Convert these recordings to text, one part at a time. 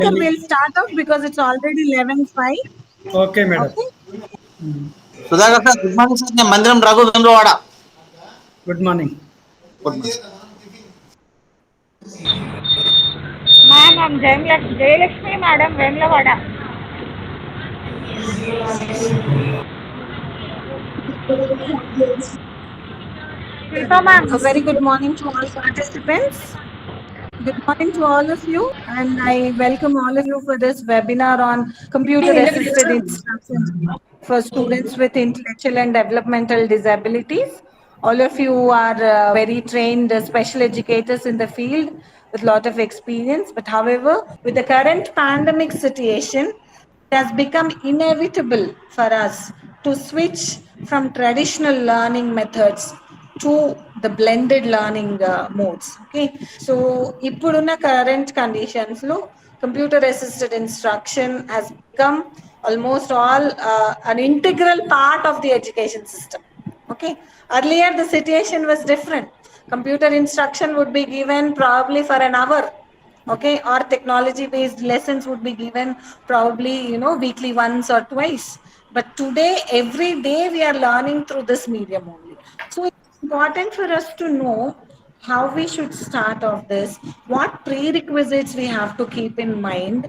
We'll start off because it's already 11:05. Okay, madam. Okay. Sudhakar sir good morning sir. నేను Mandiram Raghu Vendravada. Good morning. Good morning. Ma'am, I'm Jayalakshmi, Madam, Vemlavada. Shilpa, ma'am. A very good morning to all participants. Good morning to all of you, and I welcome all of you for this webinar on computer assisted instruction for students with intellectual and developmental disabilities. All of you are very trained special educators in the field with a lot of experience. But however, with the current pandemic situation, it has become inevitable for us to switch from traditional learning methods to the blended learning modes. Okay, so ippudunna current conditions lo computer assisted instruction has become almost all an integral part of the education system. Okay, earlier the situation was different. Computer instruction would be given probably for an hour, okay, or technology based lessons would be given probably weekly once or twice, but today every day we are learning through this medium only. So it's important for us to know how we should start off this, what prerequisites we have to keep in mind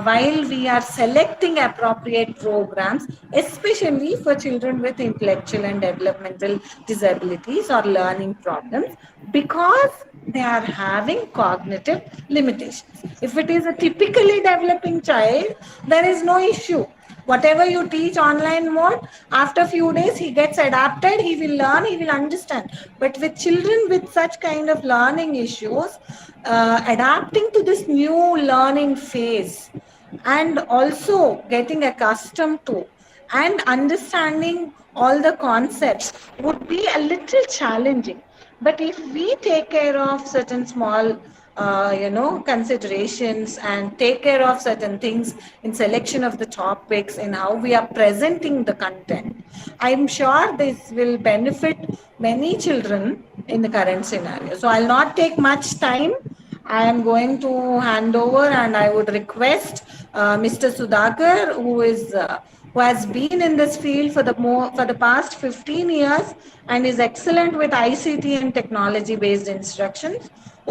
while we are selecting appropriate programs, especially for children with intellectual and developmental disabilities or learning problems, because they are having cognitive limitations. If it is a typically developing child, there is no issue. Whatever you teach online mode, after few days he gets adapted, he will learn, he will understand. But with children with such kind of learning issues, adapting to this new learning phase and also getting accustomed to and understanding all the concepts would be a little challenging. But if we take care of certain small considerations and take care of certain things in selection of the topics and how we are presenting the content, I'm sure this will benefit many children in the current scenario. So I'll not take much time. I am going to hand over, and I would request Mr. Sudhakar, who has been in this field for the past 15 years and is excellent with ICT and technology based instructions.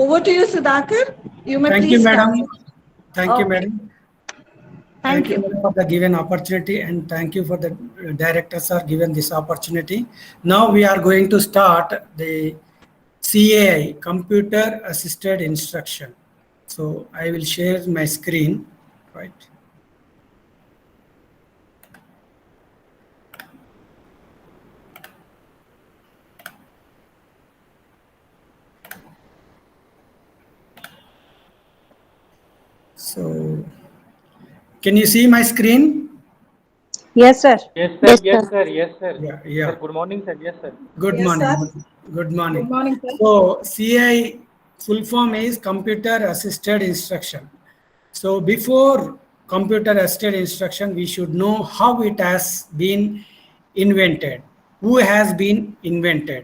Over to you, Sudhakar. You may Thank you, please start. madam. Thank you, Okay. madam. Thank you. Madam, for the given opportunity, and thank you for the director sir given this opportunity. Now we are going to start the CAI, computer assisted instruction. So I will share my screen, right? So can you see my screen? Yes, sir. Yes, sir. Yes, sir. Yes, sir. Yeah. Sir, good morning, sir. Yes, sir. Good Yes, morning. sir. Good morning. Good morning, sir. So CI full form is computer assisted instruction. So before computer assisted instruction, we should know how it has been invented, who has been invented.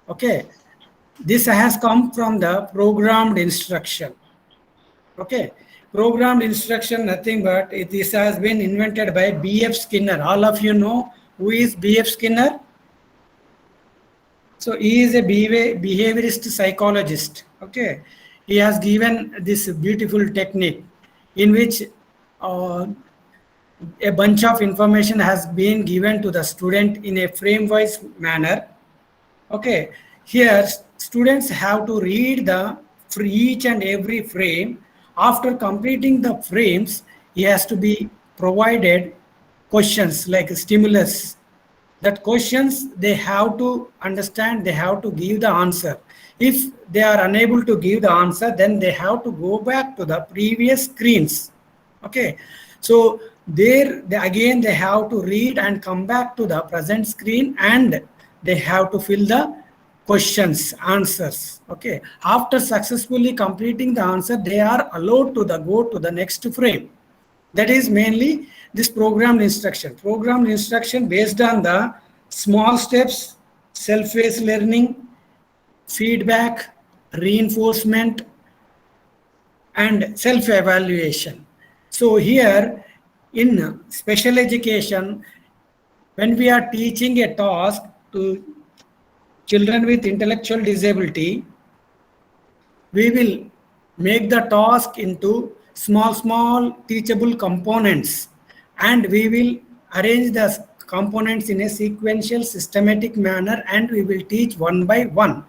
Okay, this has come from the programmed instruction. Okay, programmed instruction, nothing but this has been invented by B.F. Skinner. All of you know who is B.F. Skinner? So he is a behaviorist psychologist. Okay, he has given this beautiful technique in which a bunch of information has been given to the student in a frame-wise manner. Okay, here students have to read for each and every frame. After completing the frames, he has to be provided questions like stimulus. That questions they have to understand, they have to give the answer. If they are unable to give the answer, then they have to go back to the previous screens. Okay, so again they have to read and come back to the present screen, and they have to fill the questions, answers. Okay, after successfully completing the answer, they are allowed to go to the next frame. That is mainly this programmed instruction. Programmed instruction based on the small steps, self-paced learning, feedback, reinforcement, and self-evaluation. So here in special education, when we are teaching a task to children with intellectual disability, we will make the task into small teachable components, and we will arrange the components in a sequential systematic manner, and we will teach one by one.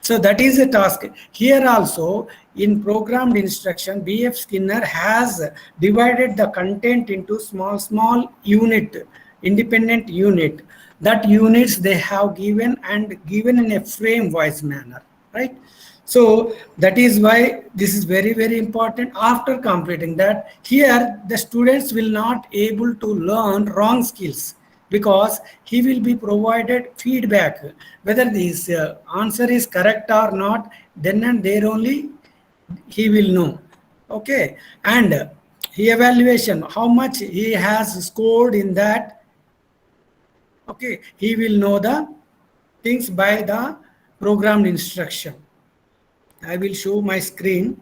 So that is a task. Here also in programmed instruction, B.F. Skinner has divided the content into small unit, independent unit. That units they have given and given in a frame wise manner, right? So that is why this is very important. After completing that, here the students will not able to learn wrong skills, because he will be provided feedback whether this answer is correct or not. Then and there only he will know. Okay, and he evaluation how much he has scored in that. Okay, he will know the things by the programmed instruction. I will show my screen.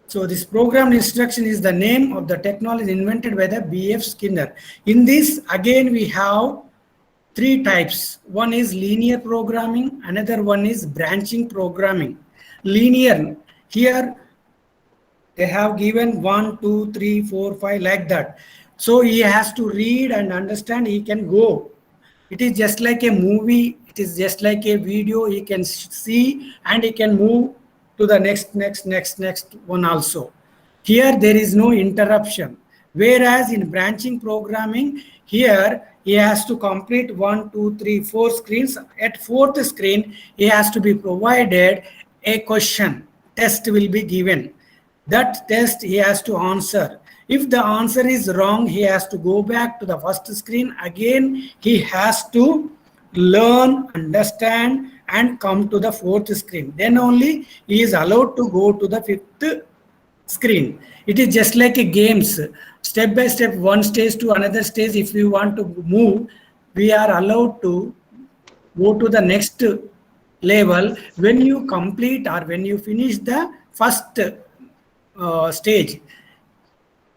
So this programmed instruction is the name of the technology invented by the B.F. Skinner. In this, again, we have three types. One is linear programming, another one is branching programming. Linear, here they have given 1, 2, 3, 4, 5 like that. So he has to read and understand, he can go. It is just like a movie, it is just like a video, he can see and he can move to the next one also. Here there is no interruption. Whereas in branching programming, here he has to complete 1, 2, 3, 4 screens. At fourth screen, he has to be provided a question. Test will be given. That test he has to answer. If the answer is wrong, he has to go back to the first screen. Again, he has to learn, understand, and come to the fourth screen. Then only he is allowed to go to the fifth screen. It is just like a games. Step by step, one stage to another stage. If we want to move, we are allowed to go to the next level when you complete or when you finish the first stage.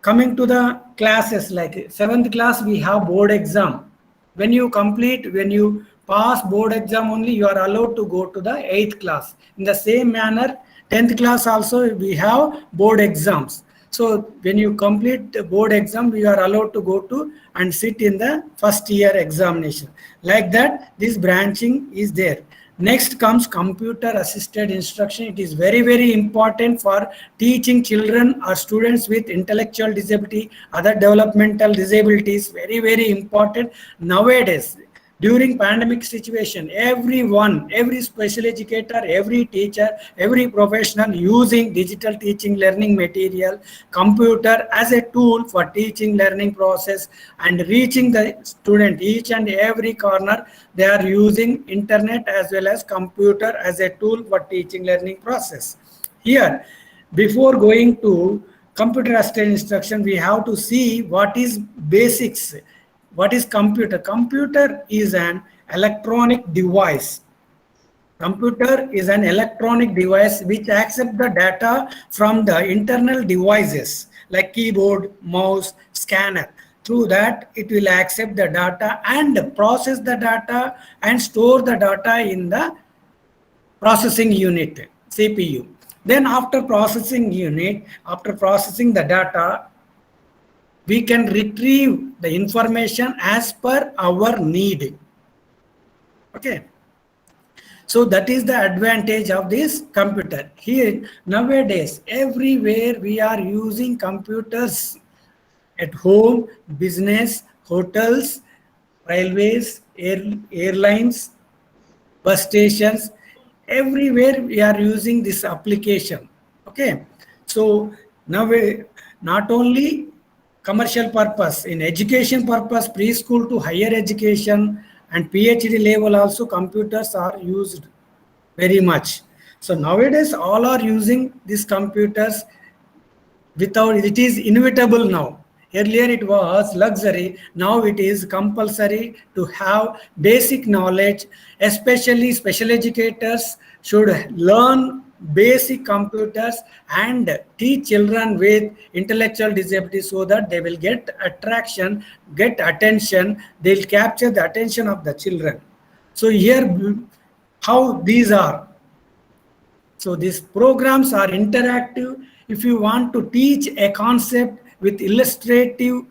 Coming to the classes, like 7th class, we have board exam. When you complete, when you pass board exam only, you are allowed to go to the 8th class. In the same manner, 10th class also we have board exams. So when you complete the board exam, you are allowed to go to and sit in the first year examination. Like that, this branching is there. Next comes computer assisted instruction. It is very important for teaching children or students with intellectual disability, other developmental disabilities. Very important nowadays. During pandemic situation, everyone, every special educator, every teacher, every professional using digital teaching learning material, computer as a tool for teaching learning process and reaching the student each and every corner. They are using internet as well as computer as a tool for teaching learning process. Here, before going to computer assisted instruction, we have to see what is basics. What is computer? Computer is an electronic device. Computer is an electronic device which accepts the data from the internal devices like keyboard, mouse, scanner. Through that, it will accept the data and process the data and store the data in the processing unit, CPU. Then after processing unit, after processing the data, we can retrieve the information as per our need. Okay. So that is the advantage of this computer. Here, nowadays, everywhere we are using computers at home, business, hotels, railways, airlines, bus stations, everywhere we are using this application. Okay. So now not only commercial purpose, in education purpose, preschool to higher education and PhD level also computers are used very much. So nowadays all are using these computers without, it is inevitable now. Earlier it was luxury, now it is compulsory to have basic knowledge, especially special educators should learn basic computers and teach children with intellectual disability so that they will get attraction, get attention, they'll capture the attention of the children. So here, how these are. So these programs are interactive. If you want to teach a concept with illustratively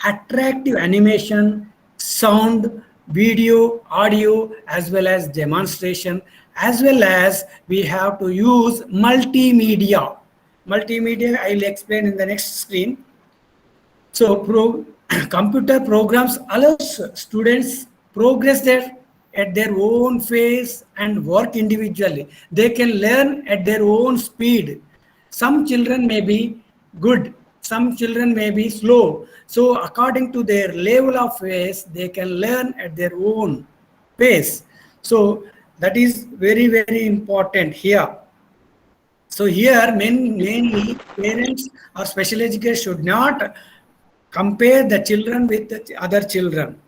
attractive animation, sound, video, audio, as well as demonstration, as well as we have to use multimedia. Multimedia, I'll explain in the next screen. So computer programs allows students progress at their own pace and work individually. They can learn at their own speed. Some children may be good, some children may be slow. So according to their level of pace, they can learn at their own pace. So that is very, very important here. So here mainly parents or special educators should not compare the children with the other children.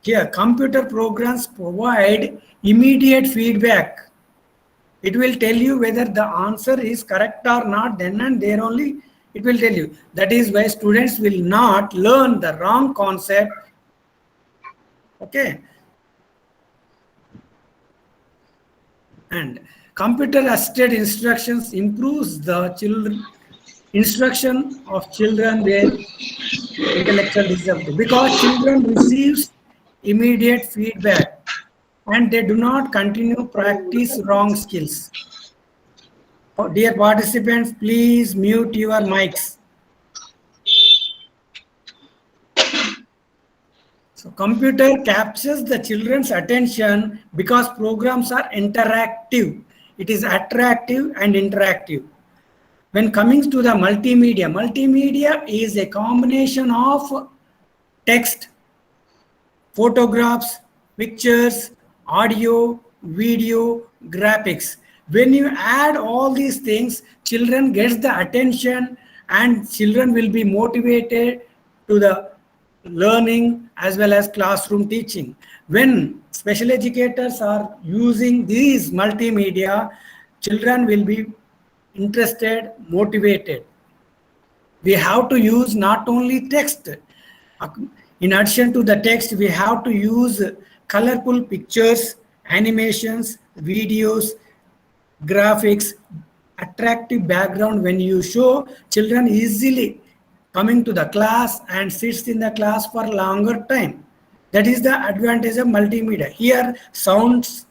Here, computer programs provide immediate feedback. It will tell you whether the answer is correct or not, then and there only it will tell you. That is why students will not learn the wrong concept. Okay. And computer assisted instructions improves the instruction of children with intellectual disability, because children receives immediate feedback and they do not continue practice wrong skills. Oh, dear participants, please mute your mics. So computer captures the children's attention because programs are interactive. It is attractive and interactive. When coming to the multimedia, multimedia is a combination of text, photographs, pictures, audio, video, graphics. When you add all these things, children gets the attention and children will be motivated to the learning as well as classroom teaching. When special educators are using these multimedia, children will be interested, motivated. We have to use not only text. In addition to the text, we have to use colorful pictures, animations, videos, graphics, attractive background. When you show, children easily coming to the class and sits in the class for longer time. That is the advantage of multimedia. Here, sounds,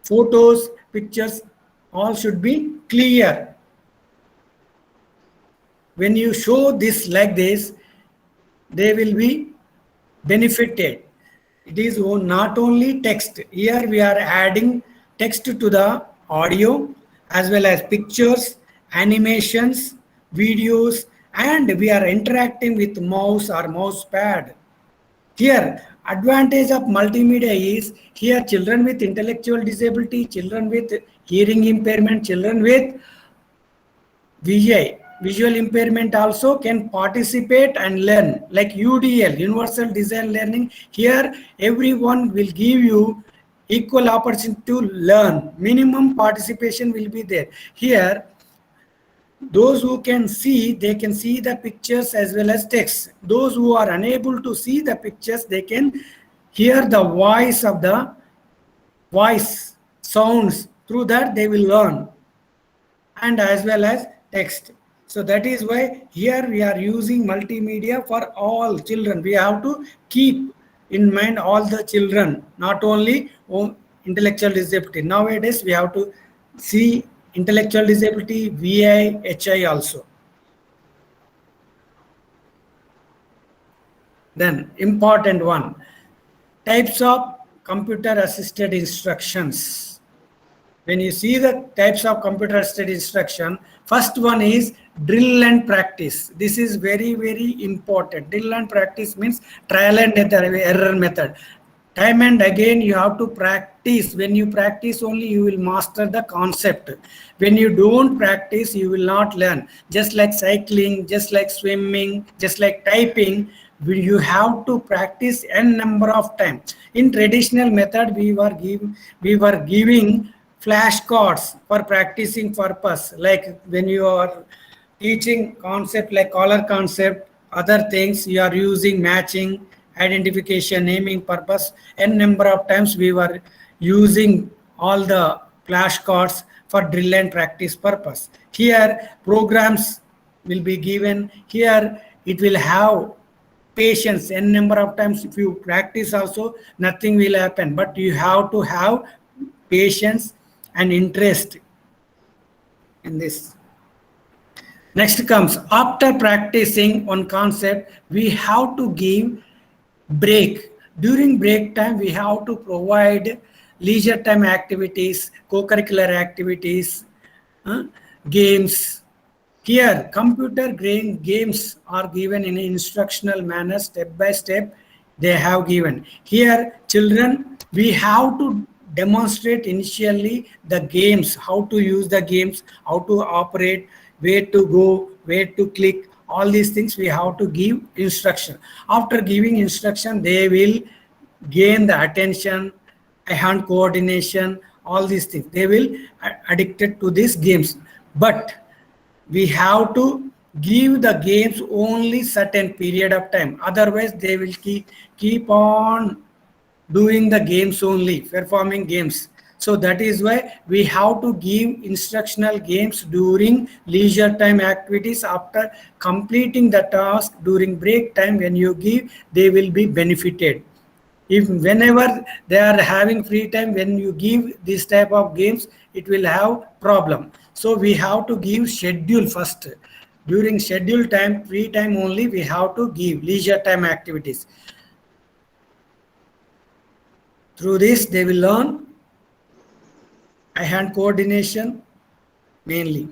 photos, pictures, all should be clear. When you show this like this, they will be benefited. It is not only text. Here we are adding text to the audio as well as pictures, animations, videos, and we are interacting with mouse or mouse pad. Here, advantage of multimedia is here children with intellectual disability, children with hearing impairment, children with VI, visual impairment also can participate and learn, like UDL, Universal Design Learning. Here, everyone will give you equal opportunity to learn. Minimum participation will be there. Here, those who can see, they can see the pictures as well as text. Those who are unable to see the pictures, they can hear the voice of the voice sounds. Through that, they will learn, and as well as text. So that is why here we are using multimedia for all children. We have to keep in mind all the children, not only intellectual disability. Nowadays, we have to see intellectual disability, VI, HI also. Then important one, types of computer assisted instructions. When you see the types of computer assisted instruction, first one is drill and practice. This is very, very important. Drill and practice means trial and error method. Time and again you have to practice. When you practice only, you will master the concept. When you don't practice, you will not learn. Just like cycling, just like swimming, just like typing, you have to practice n number of times. In traditional method, we were giving flashcards for practicing purpose, like when you are teaching concept like color concept, other things you are using matching, identification, naming purpose. N number of times we were using all the flashcards for drill and practice purpose. Here programs will be given. Here it will have patience. N number of times if you practice also, nothing will happen, but you have to have patience and interest in this. Next comes, after practicing one concept, we have to give break. During break time, we have to provide leisure time activities, co-curricular activities, games. Here, computer games are given in an instructional manner, step by step, they have given. Here, children, we have to demonstrate initially the games, how to use the games, how to operate, where to go, where to click, all these things we have to give instruction. After giving instruction, they will gain the attention, hand coordination, all these things. They will addicted to these games. But we have to give the games only certain period of time. Otherwise, they will keep on doing the games only, performing games. So that is why we have to give instructional games during leisure time activities. After completing the task during break time, when you give, they will be benefited. If whenever they are having free time, when you give this type of games, it will have problem. So we have to give schedule first. During schedule time, free time only, we have to give leisure time activities. Through this, they will learn hand coordination mainly.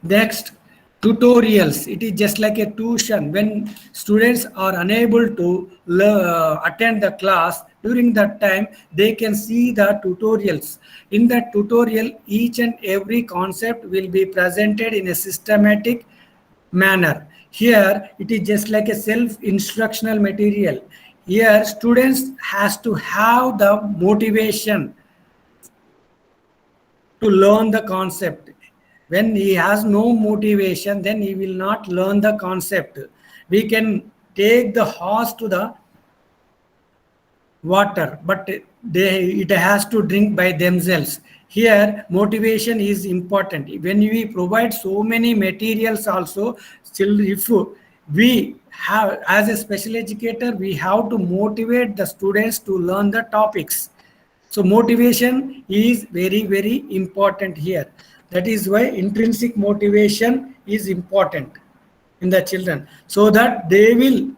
Next, tutorials. It is just like a tuition. When students are unable to attend the class, during that time, they can see the tutorials. In that tutorial, each and every concept will be presented in a systematic manner. Here, it is just like a self-instructional material. Here, students has to have the motivation to learn the concept. When he has no motivation, then he will not learn the concept. We can take the horse to the water, but it has to drink by themselves. Here, motivation is important. When we provide so many materials also, still if we have, as a special educator, we have to motivate the students to learn the topics. So motivation is very, very important here. That is why intrinsic motivation is important in the children, so that they will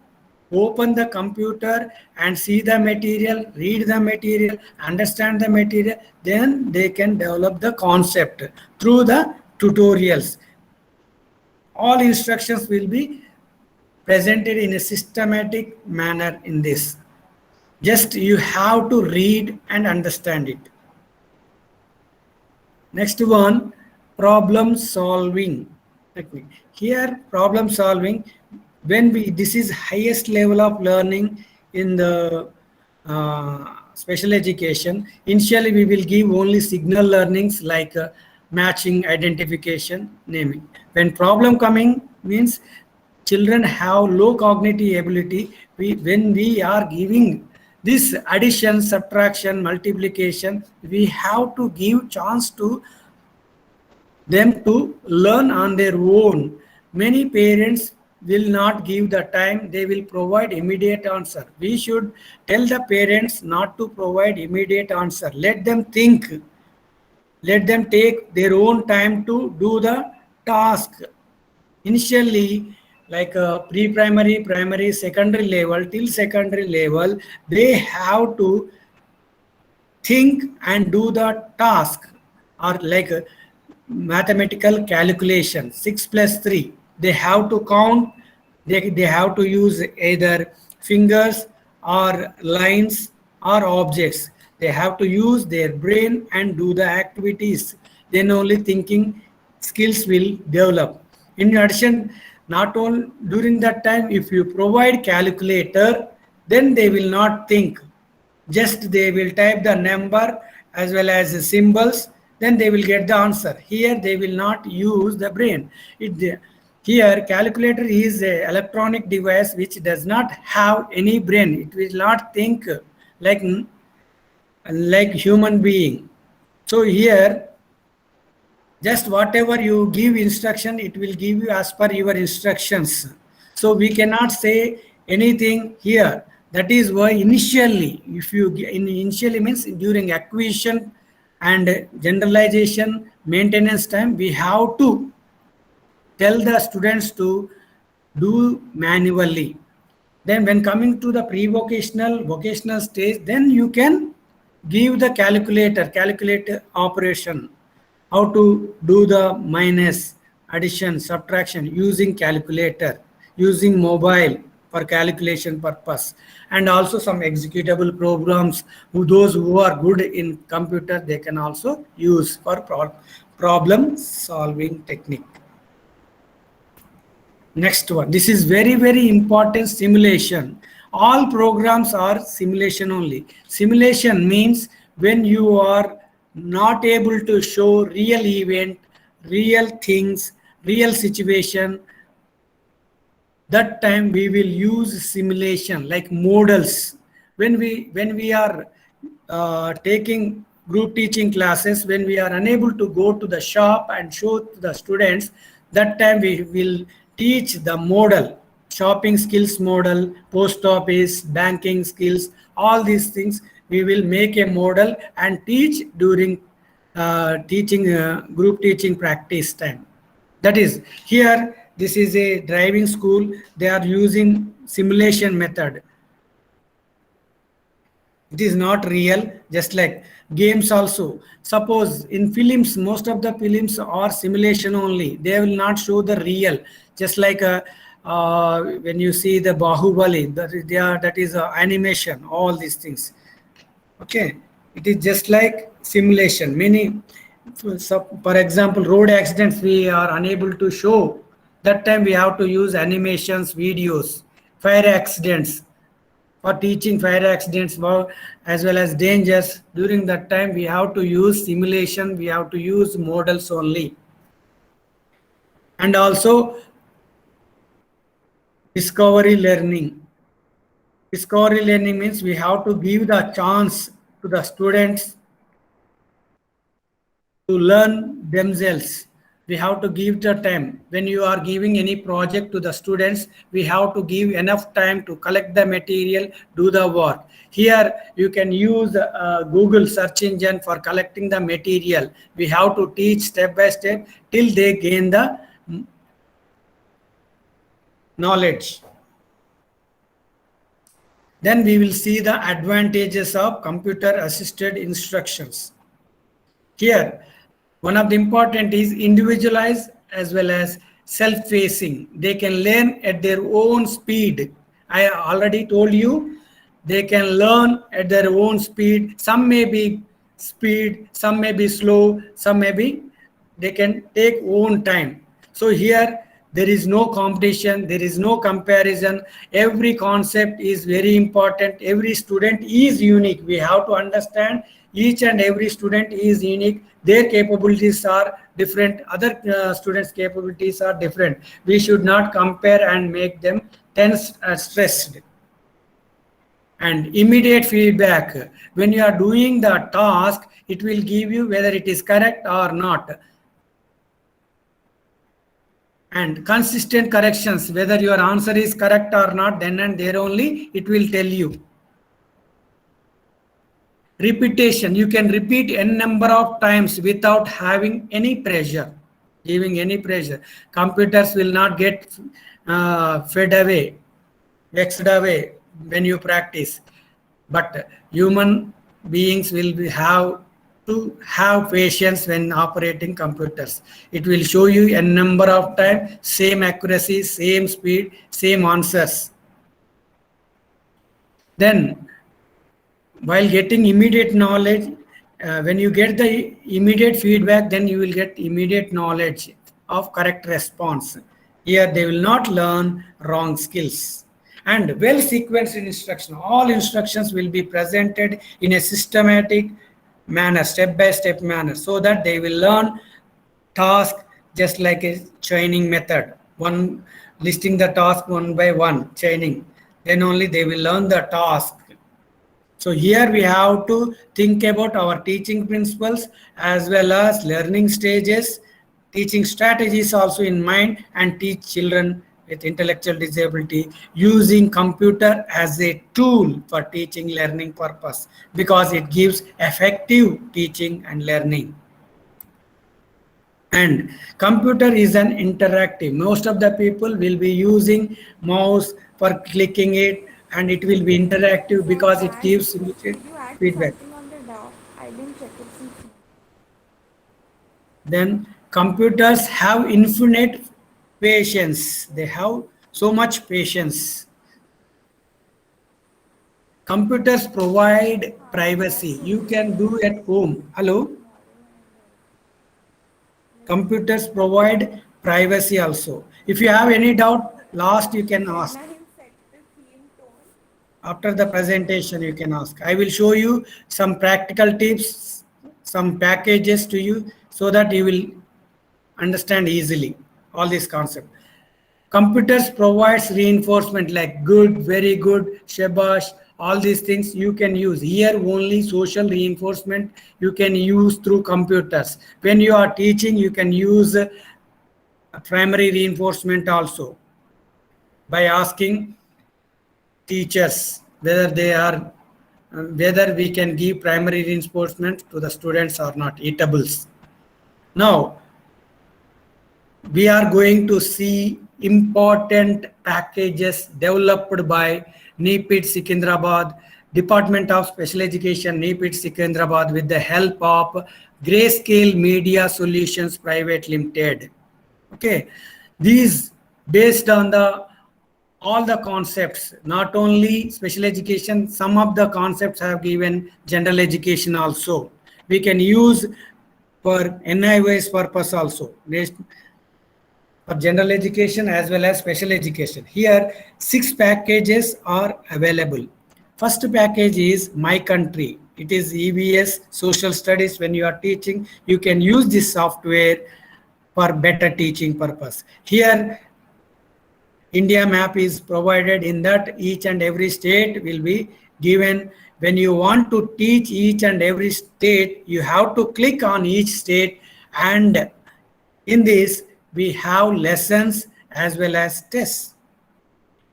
open the computer and see the material, read the material, understand the material, then they can develop the concept through the tutorials. All instructions will be presented in a systematic manner in this. Just you have to read and understand it. Next one, problem solving technique. Here, problem solving, when this is highest level of learning in the special education. Initially, we will give only signal learnings like matching, identification, naming. When problem coming means children have low cognitive ability. When we are giving this addition, subtraction, multiplication, we have to give chance to them to learn on their own. Many parents will not give the time, they will provide immediate answer. We should tell the parents not to provide immediate answer. Let them think. Let them take their own time to do the task. Initially, like pre-primary, primary, secondary level, till secondary level, they have to think and do the task, or like mathematical calculation, 6 plus 3. They have to count, they have to use either fingers or lines or objects. They have to use their brain and do the activities. Then only thinking skills will develop. In addition, not only during that time, if you provide calculator, then they will not think. Just they will type the number as well as the symbols, then they will get the answer. Here they will not use the brain. Here calculator is a electronic device which does not have any brain. It will not think like human being. So here just whatever you give instruction, it will give you as per your instructions. So we cannot say anything here. That is why initially, initially means during acquisition and generalization maintenance time, we have to tell the students to do manually. Then when coming to the pre-vocational, vocational stage, then you can give the calculator operation, how to do the minus, addition, subtraction using calculator, using mobile for calculation purpose, and also some executable programs. Those who are good in computer, they can also use for problem solving technique. Next one, this is very, very important, simulation. All programs are simulation only. Simulation means when you are not able to show real event, real things, real situation, that time we will use simulation like models. When we are taking group teaching classes, when we are unable to go to the shop and show to the students, that time we will teach the model, shopping skills model, post office, banking skills, all these things we will make a model and teach during group teaching practice time. That is, here this is a driving school, they are using simulation method. It is not real. Just like games also, suppose in films, most of the films are simulation only, they will not show the real. Just like when you see the Bahubali, that is animation, all these things. Okay, it is just like simulation. Many, for example, road accidents we are unable to show, that time we have to use animations, videos. Fire accidents, for teaching fire accidents as well as dangers, during that time we have to use simulation, we have to use models only. And also discovery learning. Discovery learning means we have to give the chance to the students to learn themselves. We have to give the time. When you are giving any project to the students, we have to give enough time to collect the material, do the work. Here you can use Google search engine for collecting the material. We have to teach step by step till they gain the knowledge. Then we will see the advantages of computer assisted instructions. Here, one of the important is individualized as well as self-facing. They can learn at their own speed. I already told you, they can learn at their own speed. Some may be speed, some may be slow, some may be, they can take own time. So here, there is no competition, there is no comparison. Every concept is very important. Every student is unique. We have to understand each and every student is unique. Their capabilities are different. Other students' capabilities are different. We should not compare and make them tense and stressed. And immediate feedback. When you are doing the task, it will give you whether it is correct or not. And consistent corrections, whether your answer is correct or not, then and there only it will tell you. Repetition, you can repeat n number of times without having any pressure, giving any pressure. Computers will not get fed away, vexed away when you practice. But human beings will have to have patience when operating computers. It will show you a number of times, same accuracy, same speed, same answers. Then, while getting immediate knowledge, when you get the immediate feedback, then you will get immediate knowledge of correct response. Here, they will not learn wrong skills. And well-sequenced instruction. All instructions will be presented in a systematic manner, step-by-step manner, so that they will learn task just like a chaining method. One listing the task one by one, chaining. Then only they will learn the task. So here we have to think about our teaching principles as well as learning stages, teaching strategies also in mind, and teach children with intellectual disability using computer as a tool for teaching learning purpose, because it gives effective teaching and learning. And computer is an interactive. Most of the people will be using mouse for clicking it, and it will be interactive because it gives immediate feedback. I didn't check it since. Then computers have infinite patience. They have so much patience. Computers provide privacy. You can do at home. Hello? Computers provide privacy also. If you have any doubt, last you can ask. After the presentation, you can ask. I will show you some practical tips, some packages to you, so that you will understand easily all this concept. Computers provides reinforcement like good, very good, shabash, all these things you can use. Here only social reinforcement you can use through computers. When you are teaching, you can use primary reinforcement also by asking teachers whether whether we can give primary reinforcement to the students or not, eatables. Now we are going to see important packages developed by NEPIT Secunderabad, Department of Special Education, NEPIT Secunderabad, with the help of Grayscale Media Solutions Private Limited. Okay, these based on all the concepts, not only special education, some of the concepts have given general education also. We can use for NIOS purpose also, for general education as well as special education. Here 6 packages are available. First package is My Country. It is EVS social studies. When you are teaching, you can use this software for better teaching purpose. Here India map is provided, in that each and every state will be given. When you want to teach each and every state, you have to click on each state, and in this we have lessons as well as tests.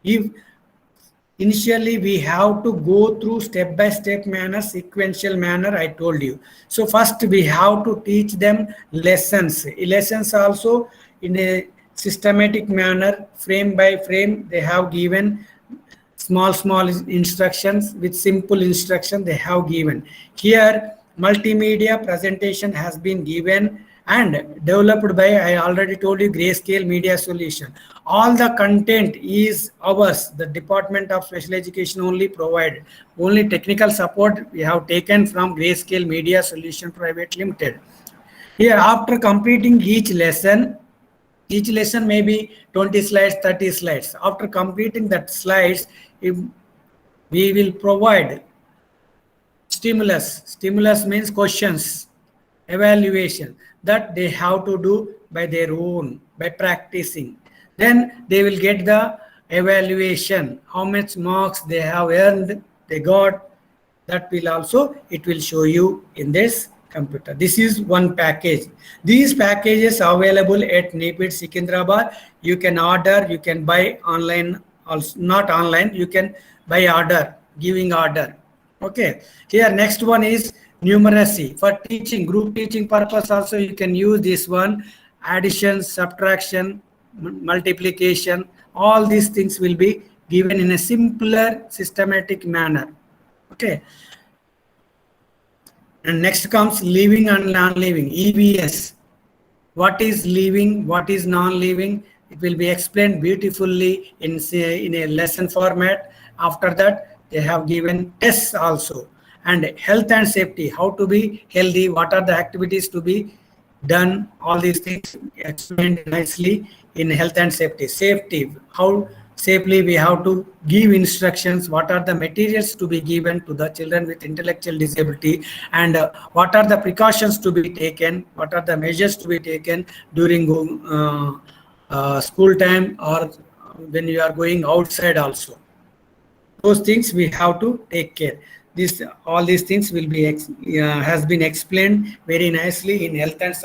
If initially we have to go through step-by-step manner, sequential manner, I told you. So first we have to teach them lessons. Lessons also in a systematic manner, frame by frame, they have given small instructions with simple instruction they have given. Here multimedia presentation has been given and developed by, I already told you, Grayscale Media Solution. All the content is ours. The Department of Special Education only provided. Only technical support we have taken from Grayscale Media Solution Private Limited. Here after completing each lesson may be 20 slides, 30 slides. After completing that slides, we will provide stimulus. Stimulus means questions, evaluation, that they have to do by their own, by practicing. Then they will get the evaluation, how much marks they have earned, they got. That will also, it will show you in this computer. This is one package. These packages are available at NEPIT Secunderabad. You can order, you can buy online, also not online, you can buy order, giving order. Okay, here next one is numeracy. For teaching, group teaching purpose also you can use this one. Addition, subtraction, multiplication, all these things will be given in a simpler systematic manner. Okay, and next comes living and non-living, EVS. What is living, what is non-living, it will be explained beautifully in a lesson format. After that they have given tests also. And health and safety, how to be healthy, what are the activities to be done, all these things explained nicely in health and safety. Safety, how safely. We have to give instructions what are the materials to be given to the children with intellectual disability, and what are the precautions to be taken, what are the measures to be taken during school time, or when you are going outside also. Those things we have to take care. This all these things will be has been explained very nicely in health and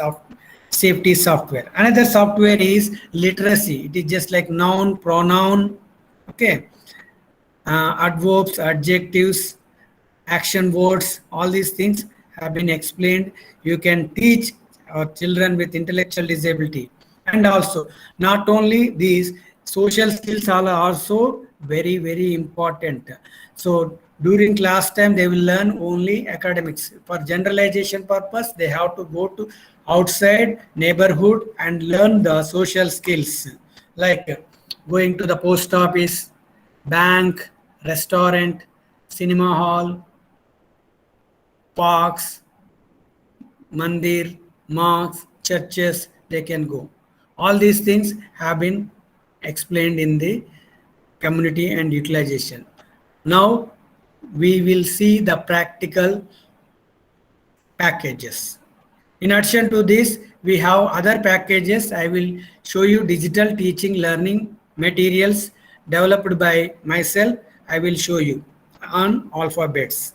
safety software. Another software is literacy. It is just like noun, pronoun, okay, adverbs, adjectives, action words. All these things have been explained. You can teach our children with intellectual disability, and also not only these, social skills are also very important. So during class time they will learn only academics. For generalization purpose they have to go to outside neighborhood and learn the social skills, like going to the post office, bank, restaurant, cinema hall, parks, mandir, mosques, churches, they can go. All these things have been explained in the community and utilization. Now we will see the practical packages. In addition to this, we have other packages. I will show you digital teaching learning materials developed by myself. I will show you on alphabets.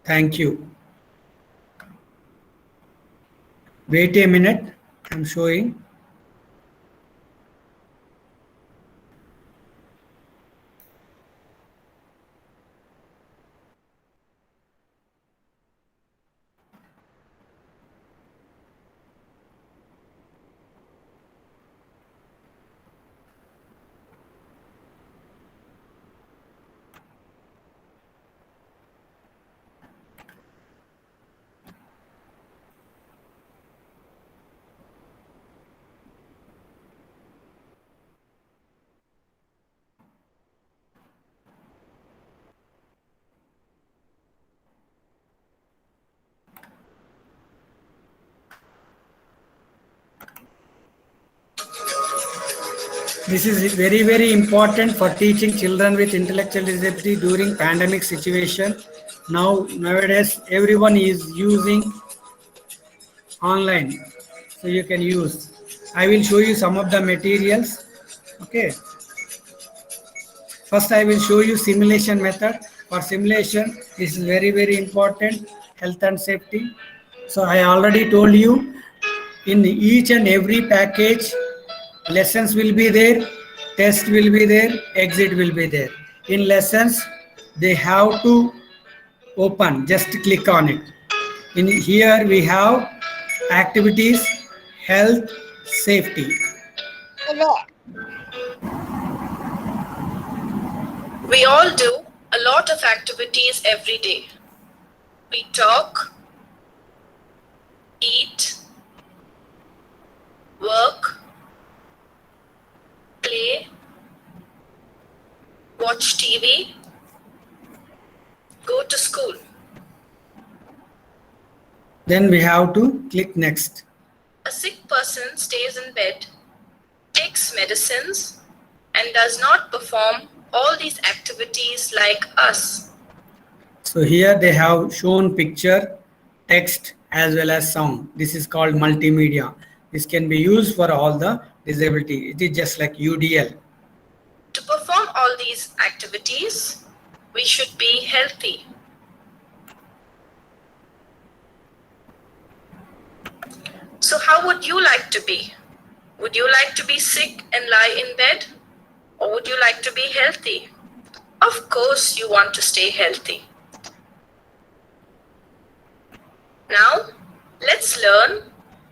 Thank you. Wait a minute, I'm showing. This is very important for teaching children with intellectual disability during pandemic situation. Nowadays everyone is using online, so you can use. I will show you some of the materials. Okay, first I will show you simulation method. For simulation, this is very important, health and safety. So I already told you, in each and every package lessons will be there, test will be there, exit will be there. In lessons they have to open, just click on it. In here we have activities, health, safety. We all do a lot of activities every day. We talk, eat, work, play, watch TV, go to school. Then we have to click next. A sick person stays in bed, takes medicines, and does not perform all these activities like us. So here they have shown picture, text as well as sound. This is called multimedia. This can be used for all the disability. It is just like UDL. To perform all these activities, we should be healthy. So how would you like to be? Would you like to be sick and lie in bed? Or would you like to be healthy? Of course you want to stay healthy. Now, let's learn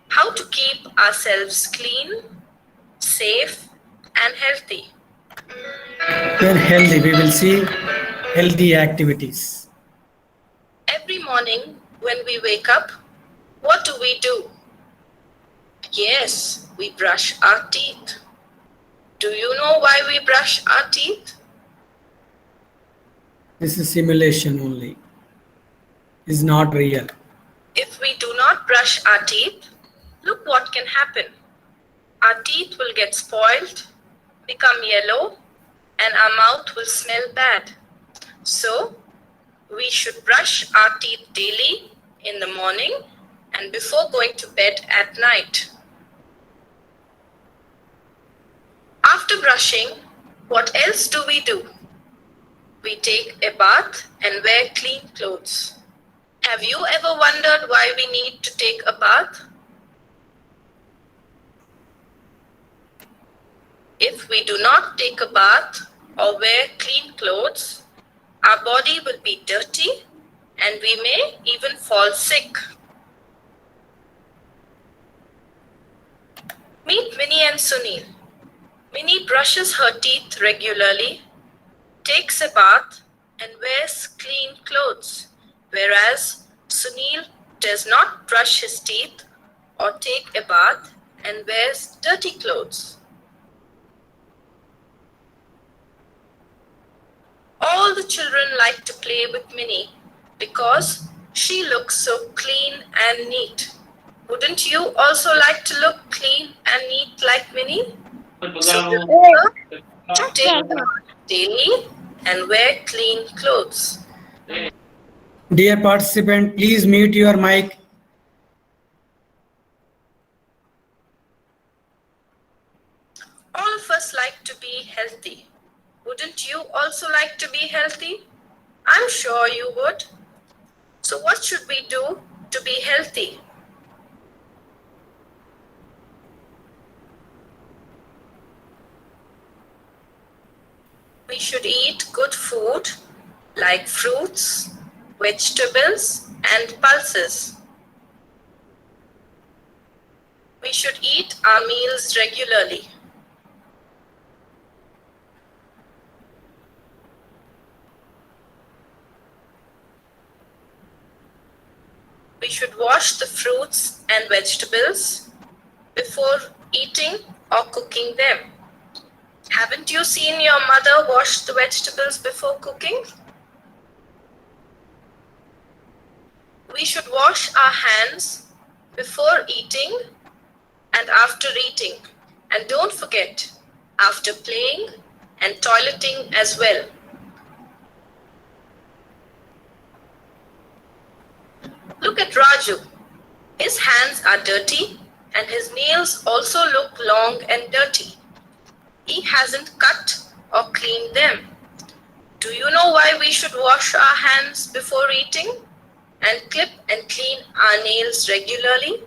how to keep ourselves clean, safe, and healthy. Then healthy, we will see healthy activities. Every morning when we wake up, what do? Yes, we brush our teeth. Do you know why we brush our teeth? This is simulation only. It's not real. If we do not brush our teeth, look what can happen. Our teeth will get spoiled, become yellow and our mouth will smell bad. So, we should brush our teeth daily in the morning and before going to bed at night. After brushing, what else do? We take a bath and wear clean clothes. Have you ever wondered why we need to take a bath? If we do not take a bath or wear clean clothes, our body will be dirty and we may even fall sick. Meet Minnie and Sunil. Minnie brushes her teeth regularly, takes a bath, and wears clean clothes, whereas Sunil does not brush his teeth or take a bath and wears dirty clothes. All the children like to play with Minnie because she looks so clean and neat. Wouldn't you also like to look clean and neat like Minnie? So remember to take a bath daily and wear clean clothes. Dear participant, please mute your mic. All of us like to be healthy. Wouldn't you also like to be healthy? I'm sure you would. So what should we do to be healthy? We should eat good food like fruits, vegetables, and pulses. We should eat our meals regularly. We should wash the fruits and vegetables before eating or cooking them. Haven't you seen your mother wash the vegetables before cooking? We should wash our hands before eating and after eating. And don't forget, after playing and toileting as well. Look at Raju. His hands are dirty and his nails also look long and dirty. He hasn't cut or cleaned them. Do you know why we should wash our hands before eating and clip and clean our nails regularly?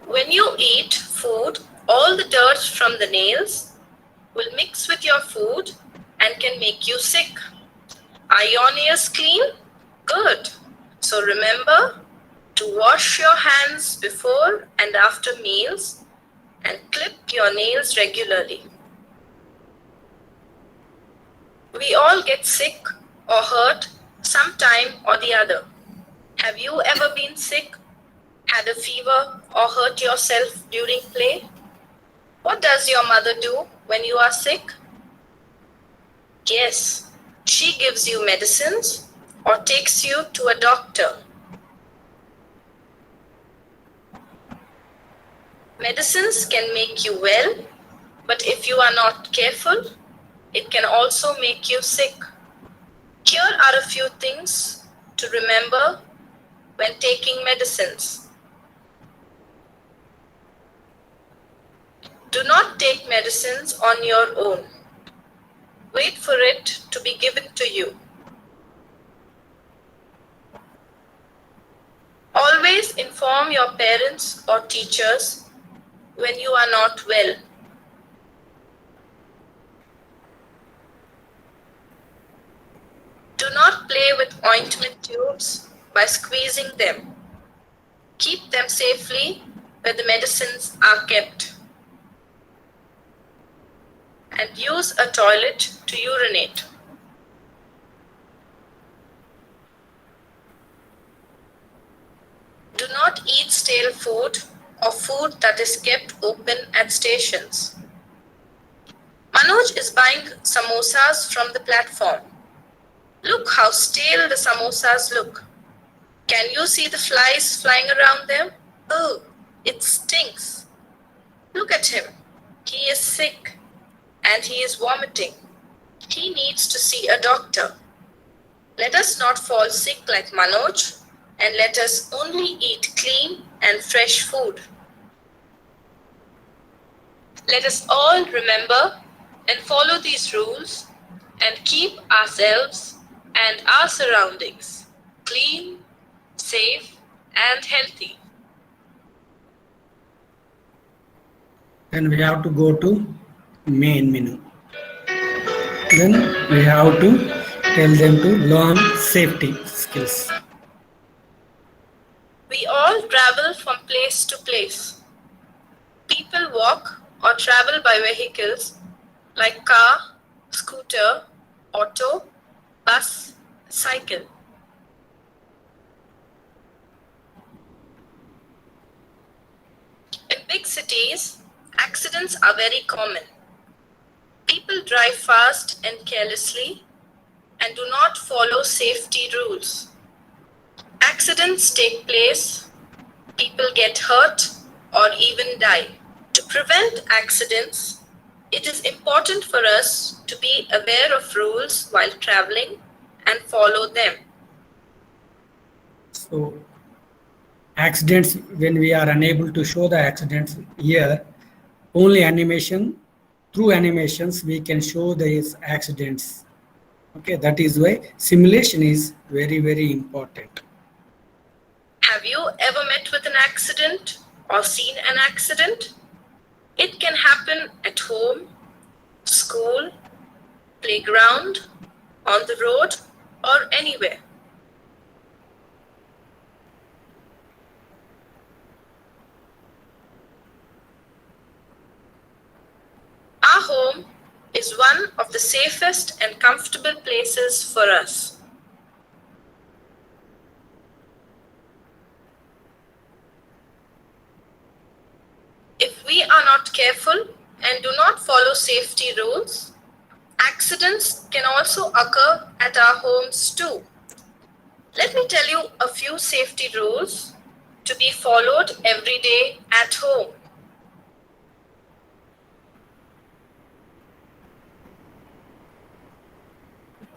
When you eat food, all the dirt from the nails will mix with your food and can make you sick. Are your nails clean? Good. So remember to wash your hands before and after meals and clip your nails regularly. We all get sick or hurt sometime or the other. Have you ever been sick, had a fever, or hurt yourself during play? What does your mother do when you are sick? Yes, she gives you medicines or takes you to a doctor. Medicines can make you well, but if you are not careful, it can also make you sick. Here are a few things to remember when taking medicines. Do not take medicines on your own. Wait for it to be given to you. Always inform your parents or teachers when you are not well. Do not play with ointment tubes by squeezing them. Keep them safely where the medicines are kept. And use a toilet to urinate. Do not eat stale food or food that is kept open at stations. Manoj is buying samosas from the platform. Look how stale the samosas look. Can you see the flies flying around them? Oh, it stinks. and he is vomiting. He needs to see a doctor. Let us not fall sick like Manoj, and let us only eat clean and fresh food. Let us all remember and follow these rules and keep ourselves and our surroundings clean, safe, and healthy. Then we have to go to main menu. Then we have to tell them to learn safety skills. We all travel from place to place. People walk or travel by vehicles like car, scooter, auto, bus, cycle. In big cities, accidents are very common. People drive fast and carelessly and do not follow safety rules. Accidents take place, people get hurt or even die. To prevent accidents, it is important for us to be aware of rules while traveling and follow them. So accidents, when we are unable to show the accidents here, only animation, through animations we can show these accidents. Okay, that is why simulation is very, very important. Have you ever met with an accident or seen an accident? It can happen at home, school, playground, on the road, or anywhere. Our home is one of the safest and comfortable places for us. If we are not careful and do not follow safety rules, accidents can also occur at our homes too. Let me tell you a few safety rules to be followed every day at home.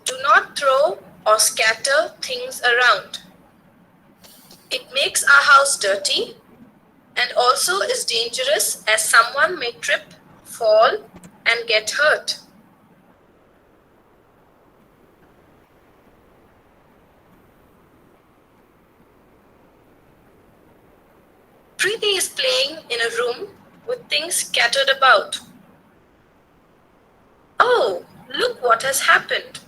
Do not throw or scatter things around. It makes our house dirty and also is dangerous as someone may trip, fall, and get hurt. Preeti is playing in a room with things scattered about. Oh, look what has happened.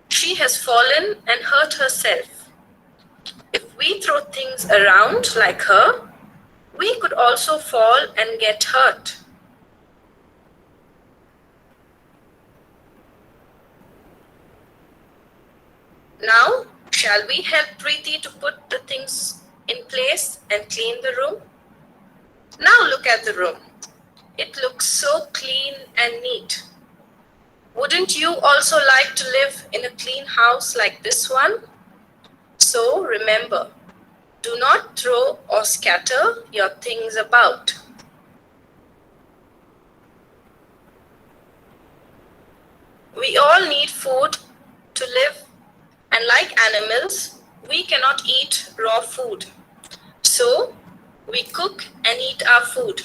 She has fallen and hurt herself. If we throw things around like her, we could also fall and get hurt. Now, shall we help Preeti to put the things in place and clean the room? Now look at the room. It looks so clean and neat. Wouldn't you also like to live in a clean house like this one? So remember, do not throw or scatter your things about. We all need food to live, and like animals, we cannot eat raw food. So we cook and eat our food.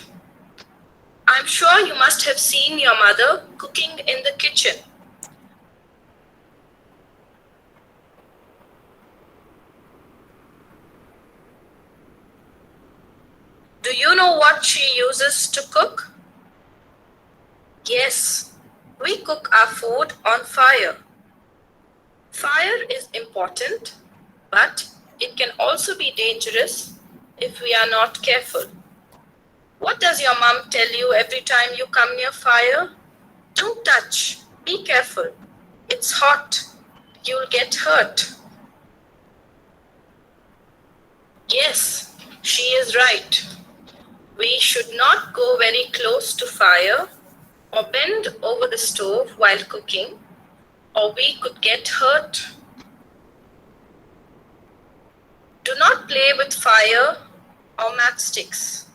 I'm sure you must have seen your mother cooking in the kitchen. Do you know what she uses to cook? Yes, we cook our food on fire. Fire is important, but it can also be dangerous if we are not careful. What does your mom tell you every time you come near fire? Don't touch. Be careful. It's hot. You'll get hurt. Yes, she is right. We should not go very close to fire or bend over the stove while cooking, or we could get hurt. Do not play with fire or matchsticks.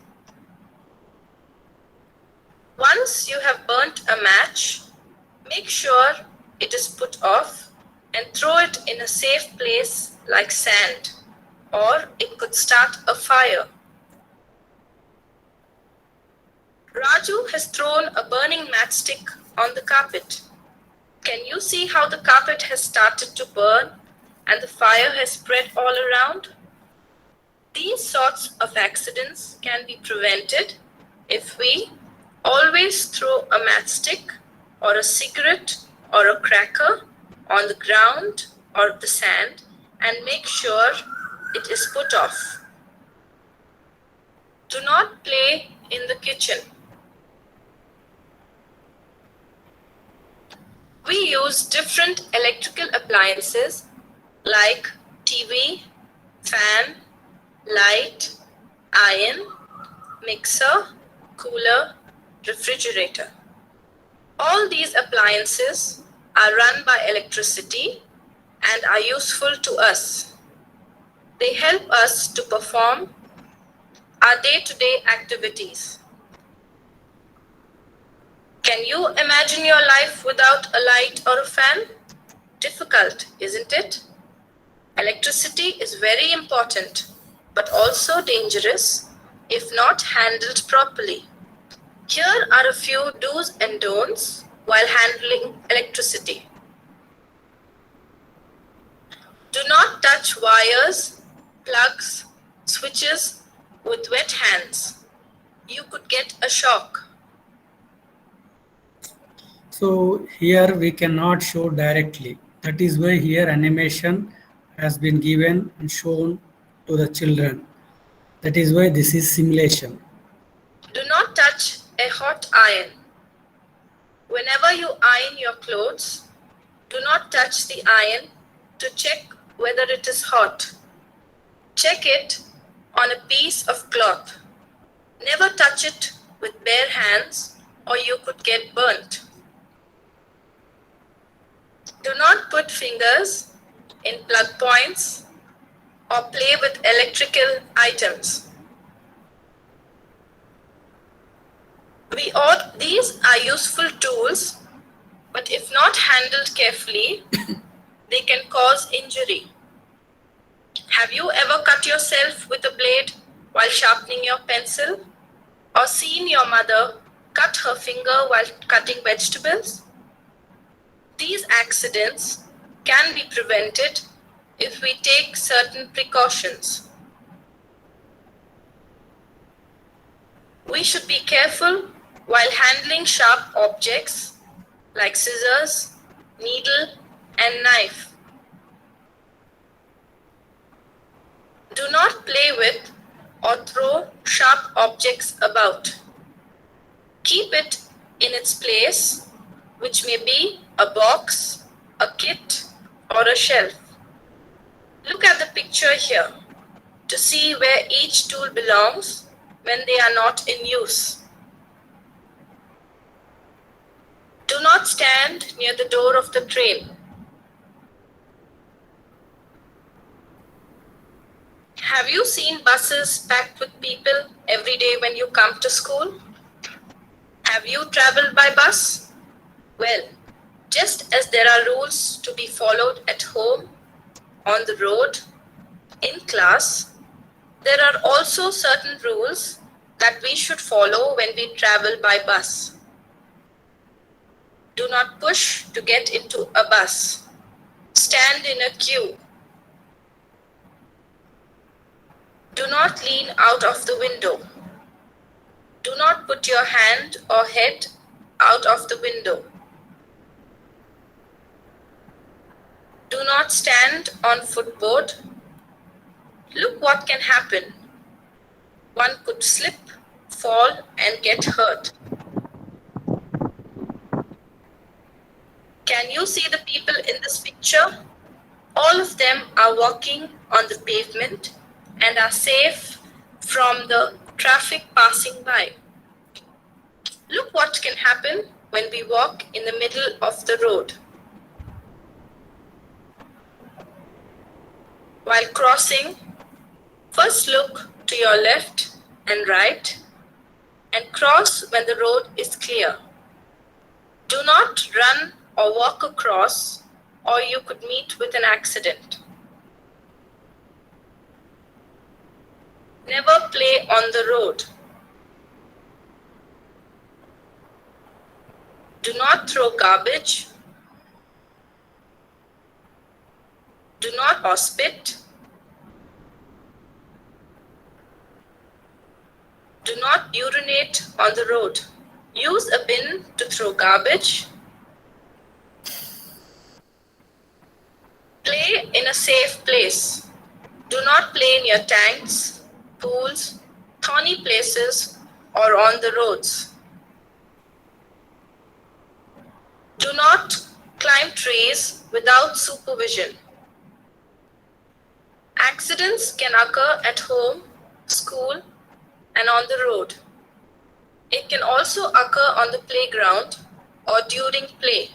One Once you have burnt a match, make sure it is put off and throw it in a safe place like sand, or it could start a fire. Raju has thrown a burning matchstick on the carpet. Can you see how the carpet has started to burn and the fire has spread all around? These sorts of accidents can be prevented if we always throw a matchstick or a cigarette or a cracker on the ground or the sand and make sure it is put off. Do not play in the kitchen. We use different electrical appliances like TV, fan, light, iron, mixer, cooler, refrigerator. All these appliances are run by electricity and are useful to us. They help us to perform our day-to-day activities. Can you imagine your life without a light or a fan? Difficult, isn't it? Electricity is very important, but also dangerous if not handled properly. Here are a few do's and don'ts while handling electricity. Do not touch wires, plugs, switches with wet hands. You could get a shock. So here we cannot show directly. That is why here animation has been given and shown to the children. That is why this is simulation. Do not touch a hot iron. Whenever you iron your clothes, do not touch the iron to check whether it is hot. Check it on a piece of cloth. Never touch it with bare hands or you could get burnt. Do not put fingers in plug points or play with electrical items. These are useful tools, but if not handled carefully, they can cause injury. Have you ever cut yourself with a blade while sharpening your pencil? Or seen your mother cut her finger while cutting vegetables? These accidents can be prevented if we take certain precautions. We should be careful while handling sharp objects like scissors, needle, and knife. Do not play with or throw sharp objects about. Keep it in its place, which may be a box, a kit, or a shelf. Look at the picture here to see where each tool belongs when they are not in use. Do not stand near the door of the train. Have you seen buses packed with people every day when you come to school? Have you traveled by bus? Well, just as there are rules to be followed at home, on the road, in class, there are also certain rules that we should follow when we travel by bus. Do not push to get into a bus. Stand in a queue. Do not lean out of the window. Do not put your hand or head out of the window. Do not stand on footboard. Look what can happen. One could slip, fall, and get hurt. Can you see the people in this picture? All of them are walking on the pavement and are safe from the traffic passing by. Look what can happen when we walk in the middle of the road. While crossing, first look to your left and right. and cross when the road is clear. Do not run or walk across, or you could meet with an accident. Never play on the road. Do not throw garbage. Do not or spit. Do not urinate on the road. Use a bin to throw garbage. Play in a safe place. Do not play near tanks, pools, thorny places, or on the roads. Do not climb trees without supervision. Accidents can occur at home, school, and on the road. It can also occur on the playground or during play.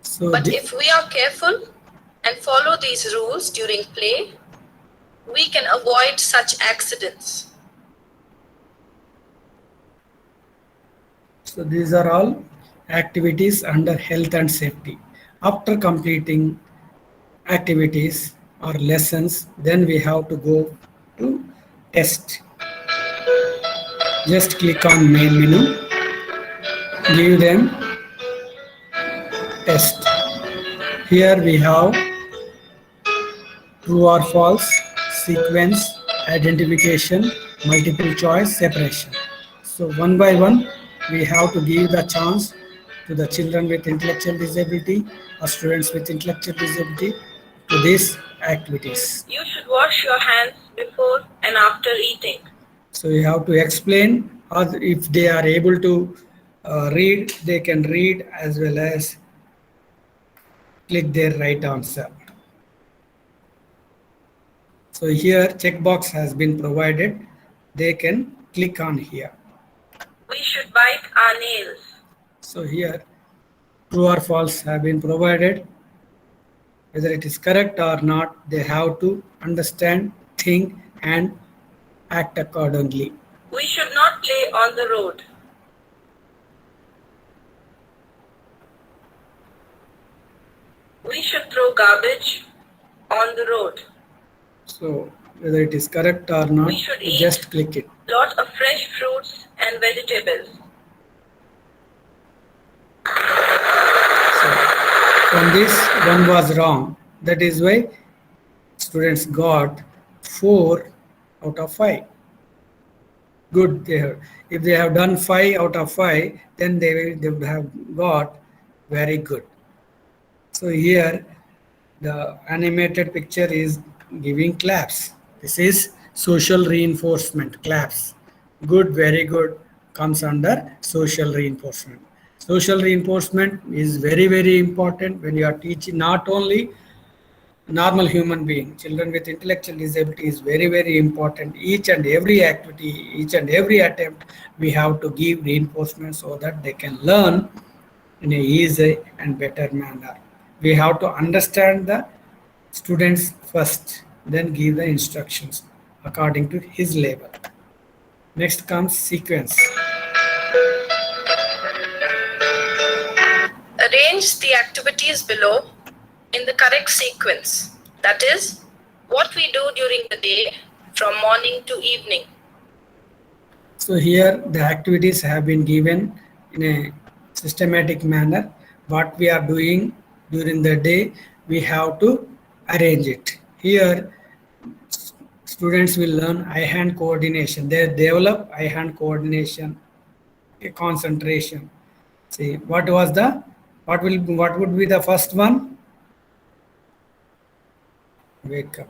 So But the- if we are careful and follow these rules during play, we can avoid such accidents. So these are all activities under health and safety. After completing activities or lessons, then we have to go to test. Just click on main menu, give them test. Here we have true or false, sequence, identification, multiple choice, separation. So one by one, we have to give the chance to the children with intellectual disability or students with intellectual disability to these activities. You should wash your hands before and after eating. So you have to explain, or if they are able to read, they can read as well as click their right answer. So here checkbox has been provided. They can click on here. We should bite our nails. So here true or false have been provided. Whether it is correct or not, they have to understand, think and act accordingly. We should not play on the road. We should throw garbage on the road. So whether it is correct or not, We should you eat. just click it. Lot of fresh fruits and vegetables. So from this one was wrong. That is why students got 4 out of 5. Good. If they have done 5 out of 5, then they would have got very good. So here the animated picture is giving claps. This is social reinforcement, claps. Good, very good comes under social reinforcement. Social reinforcement is very, very important when you are teaching not only normal human being. Children with intellectual disability is very, very important. Each and every activity, each and every attempt, we have to give reinforcement so that they can learn in a easy and better manner. We have to understand the students first, then give the instructions according to his level. Next comes sequence. Arrange the activities below in the correct sequence. That is, what we do during the day from morning to evening. So here the activities have been given in a systematic manner. What we are doing during the day, we have to arrange it. Here students will learn eye-hand coordination. They develop eye-hand coordination, concentration. See, what would be the first one? Wake up.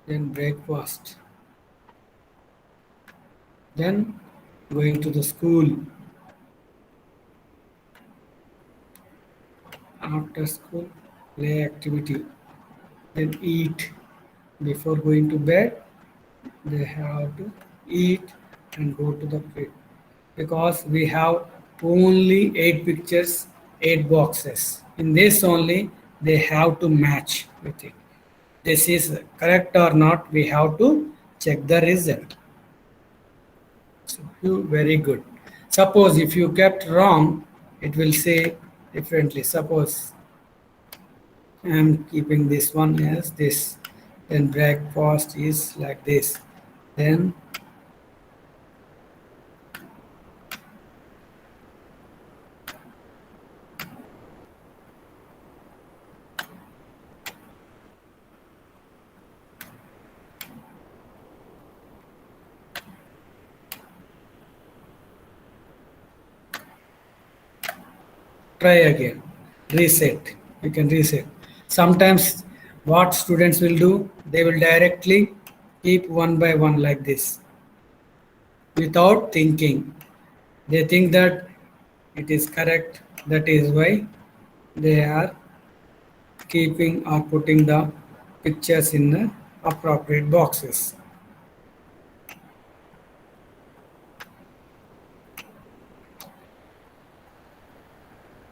Then breakfast, then going to the school, after school play activity, then eat. Before going to bed they have to eat and go to the bed. because we have only 8 pictures, 8 boxes. In this only, they have to match with it. This is correct or not, we have to check the result. So you very good. Suppose if you kept wrong, it will say differently. Suppose I am keeping this one as this, then breakfast is like this. Then try again, reset. You can reset. Sometimes what students will do, they will directly keep one by one like this without thinking. They think that it is correct. That is why they are keeping or putting the pictures in the appropriate boxes.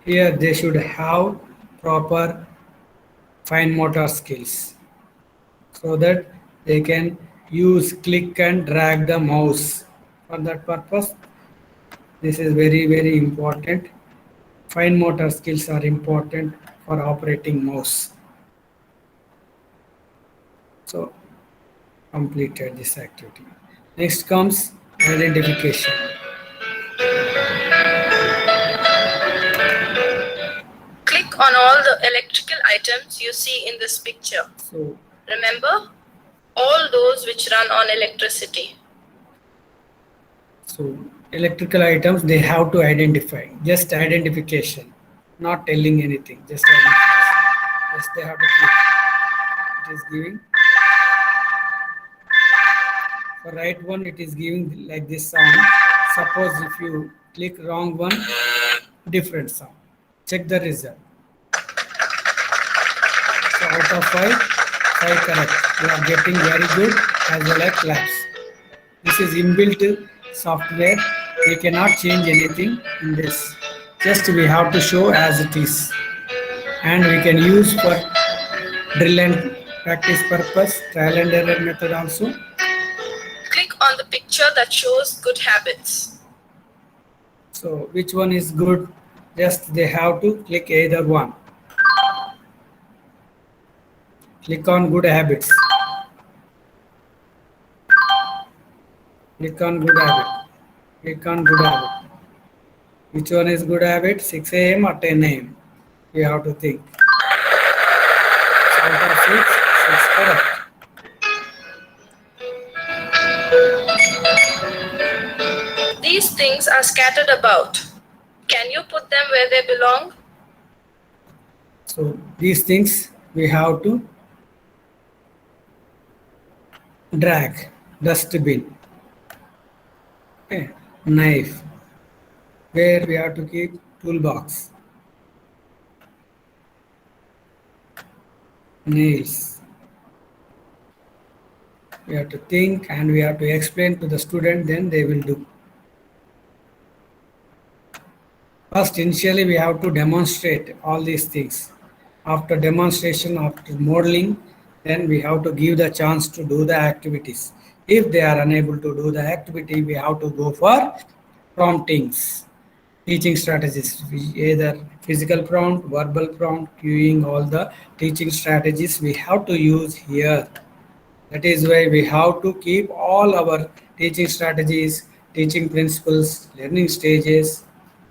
Here they should have proper fine motor skills so that they can use click and drag the mouse. For that purpose, this is very important. Fine motor skills are important for operating mouse. So completed this activity. Next comes identification. Click on all the electrical items you see in this picture. So Remember, all those which run on electricity. So electrical items they have to identify, just identification, not telling anything, just identification. Just they have to click. It is giving. For right one, it is giving like this sound. Suppose if you click wrong one, different sound. Check the result. So out of 5 correct. You are getting very good as well as claps. This is inbuilt software. We cannot change anything in this. Just we have to show as it is. And we can use for drill and practice purpose, trial and error method also. Click on the picture that shows good habits. So which one is good? Just they have to click either one. Click on good habits. Click on good habit. Click on good habit. Which one is good habit? 6 a.m. or 10 a.m. You have to think. So out of 6 correct. These things are scattered about. Can you put them where they belong? So these things we have to drag. Dustbin. Okay. Knife. Where we have to keep toolbox. Nails. We have to think and we have to explain to the student, then they will do. First, initially we have to demonstrate all these things. After demonstration, after modeling, then we have to give the chance to do the activities. If they are unable to do the activity, we have to go for promptings. Teaching strategies, either physical prompt, verbal prompt, cueing, all the teaching strategies we have to use here. That is why we have to keep all our teaching strategies, teaching principles, learning stages,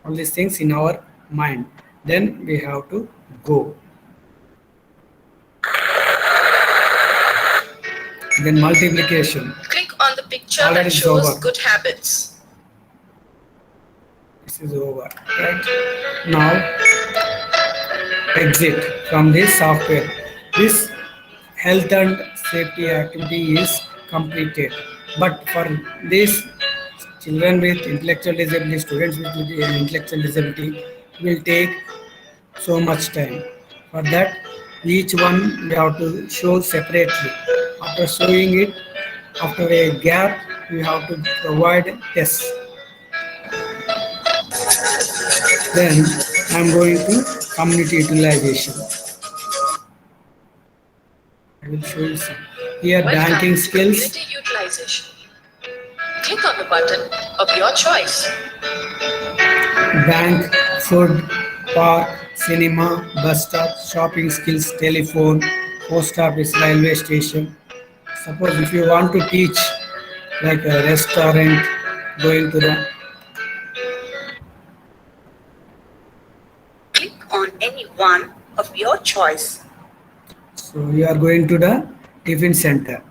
all these things in our mind. Then we have to go. Then multiplication. Click on the picture Already that it's shows over. good habits. This is over. Right? Now exit from this software. This health and safety activity is completed. But for this, children with intellectual disability, students with intellectual disability will take so much time. For that, each one we have to show separately. After showing it, after a gap, we have to provide tests. Then I'm going to community utilization. I will show you some. Here Welcome banking to skills. community utilization. Click on the button of your choice. Bank, food, park, cinema, bus stop, shopping skills, telephone, post office, railway station. Suppose if you want to teach like a restaurant, going to the, Click on any one of your choice. so you are going to the tiffin center.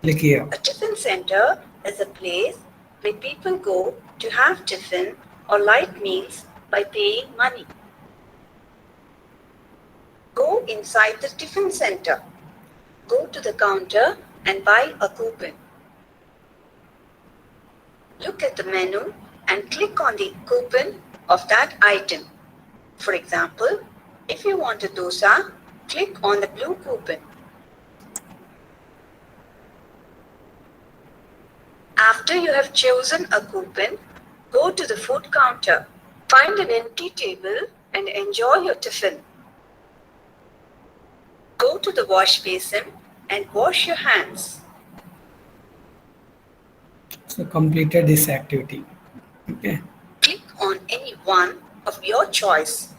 Click here. A tiffin center is a place where people go to have tiffin or light meals by paying money. Go inside the tiffin center. Go to the counter and buy a coupon. Look at the menu and click on the coupon of that item. For example, if you want a dosa, click on the blue coupon. After you have chosen a coupon, go to the food counter. Find an empty table and enjoy your tiffin. Go to the wash basin and wash your hands. So completed this activity. Okay. Click on any one of your choice.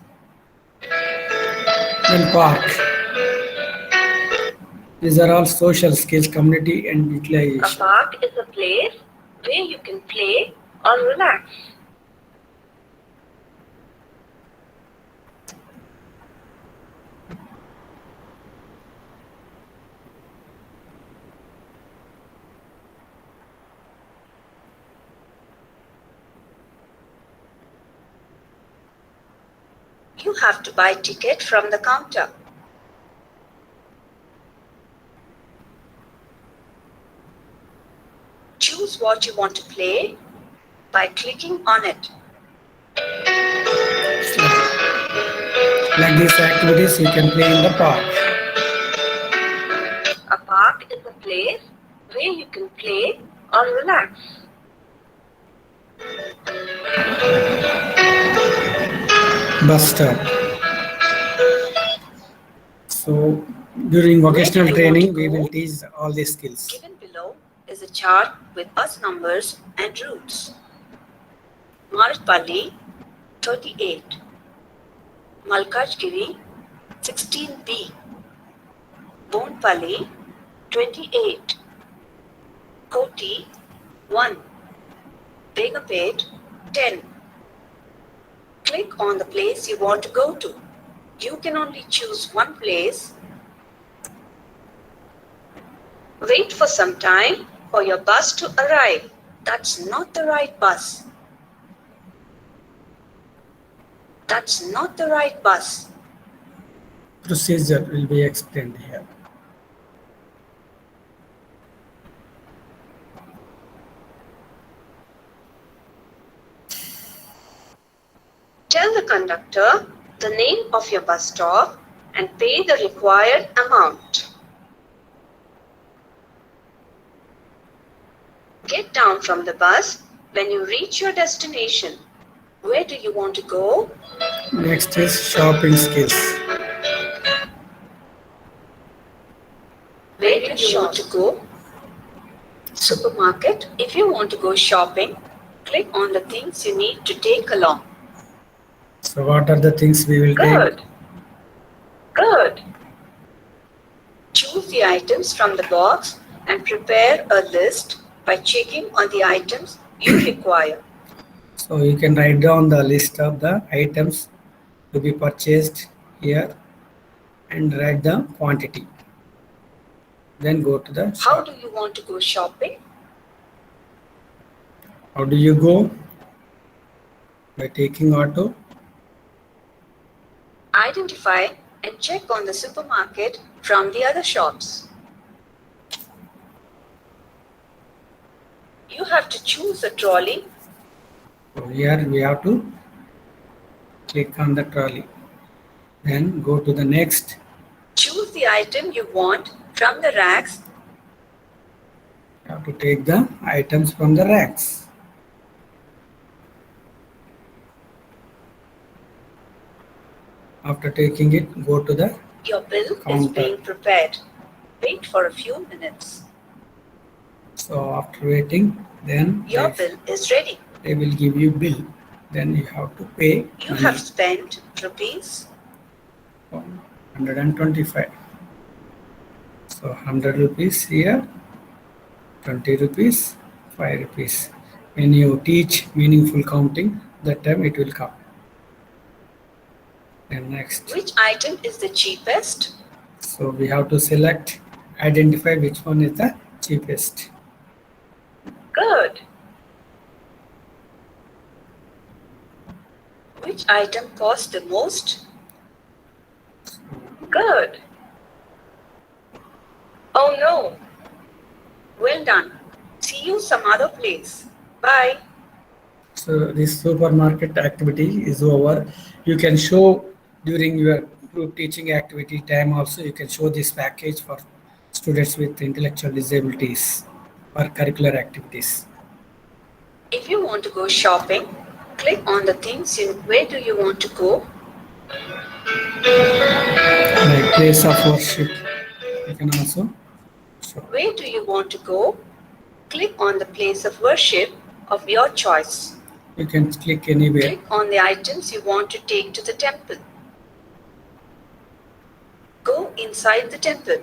Then park. These are all social skills, community and A utilization. park is a place where you can play or relax. You have to buy ticket from the counter. Choose what you want to play by clicking on it. Like these activities you can play in the park. A park is a place where you can play or relax. Bus stop. So during vocational training we will teach all these skills. Given below is a chart with bus numbers and routes. Maratpalli 38, Malkajgiri 16B, Bonpalli 28, Koti 1, Begapet 10. Click on the place you want to go to. You can only choose one place. Wait for some time for your bus to arrive. That's not the right bus. That's not the right bus. Procedure will be explained here. Tell the conductor the name of your bus stop and pay the required amount. Get down from the bus when you reach your destination. Where do you want to go? Next is shopping skills. Where do you want to go? Supermarket. If you want to go shopping, click on the things you need to take along. So what are the things we will take? Good. Good. Choose the items from the box and prepare a list by checking on the items you require. So you can write down the list of the items to be purchased here and write the quantity. Then go to the How shop. do you want to go shopping? How do you go? By taking auto. Identify and check on the supermarket from the other shops. You have to choose a trolley. So here we have to click on the trolley. Then go to the next. Choose the item you want from the racks. You have to take the items from the racks. After taking it, go to the Your bill is counter. being prepared. Wait for a few minutes. So after waiting, then Your bill is ready. they will give you bill. Then you have to pay You money. have spent rupees 125. So 100 rupees here, 20 rupees, 5 rupees. When you teach meaningful counting, that time it will come. Then next. Which item is the cheapest? So we have to select, identify which one is the cheapest. Good. Which item cost the most? Good. Oh no. Well done. See you some other place. Bye. So this supermarket activity is over. You can show during your group teaching activity time also, you can show this package for students with intellectual disabilities or curricular activities. If you want to go shopping, click on the things in where do you want to go? Like place of worship, you can also show. Where do you want to go? Click on the place of worship of your choice. You can click anywhere. Click on the items you want to take to the temple. Go inside the temple.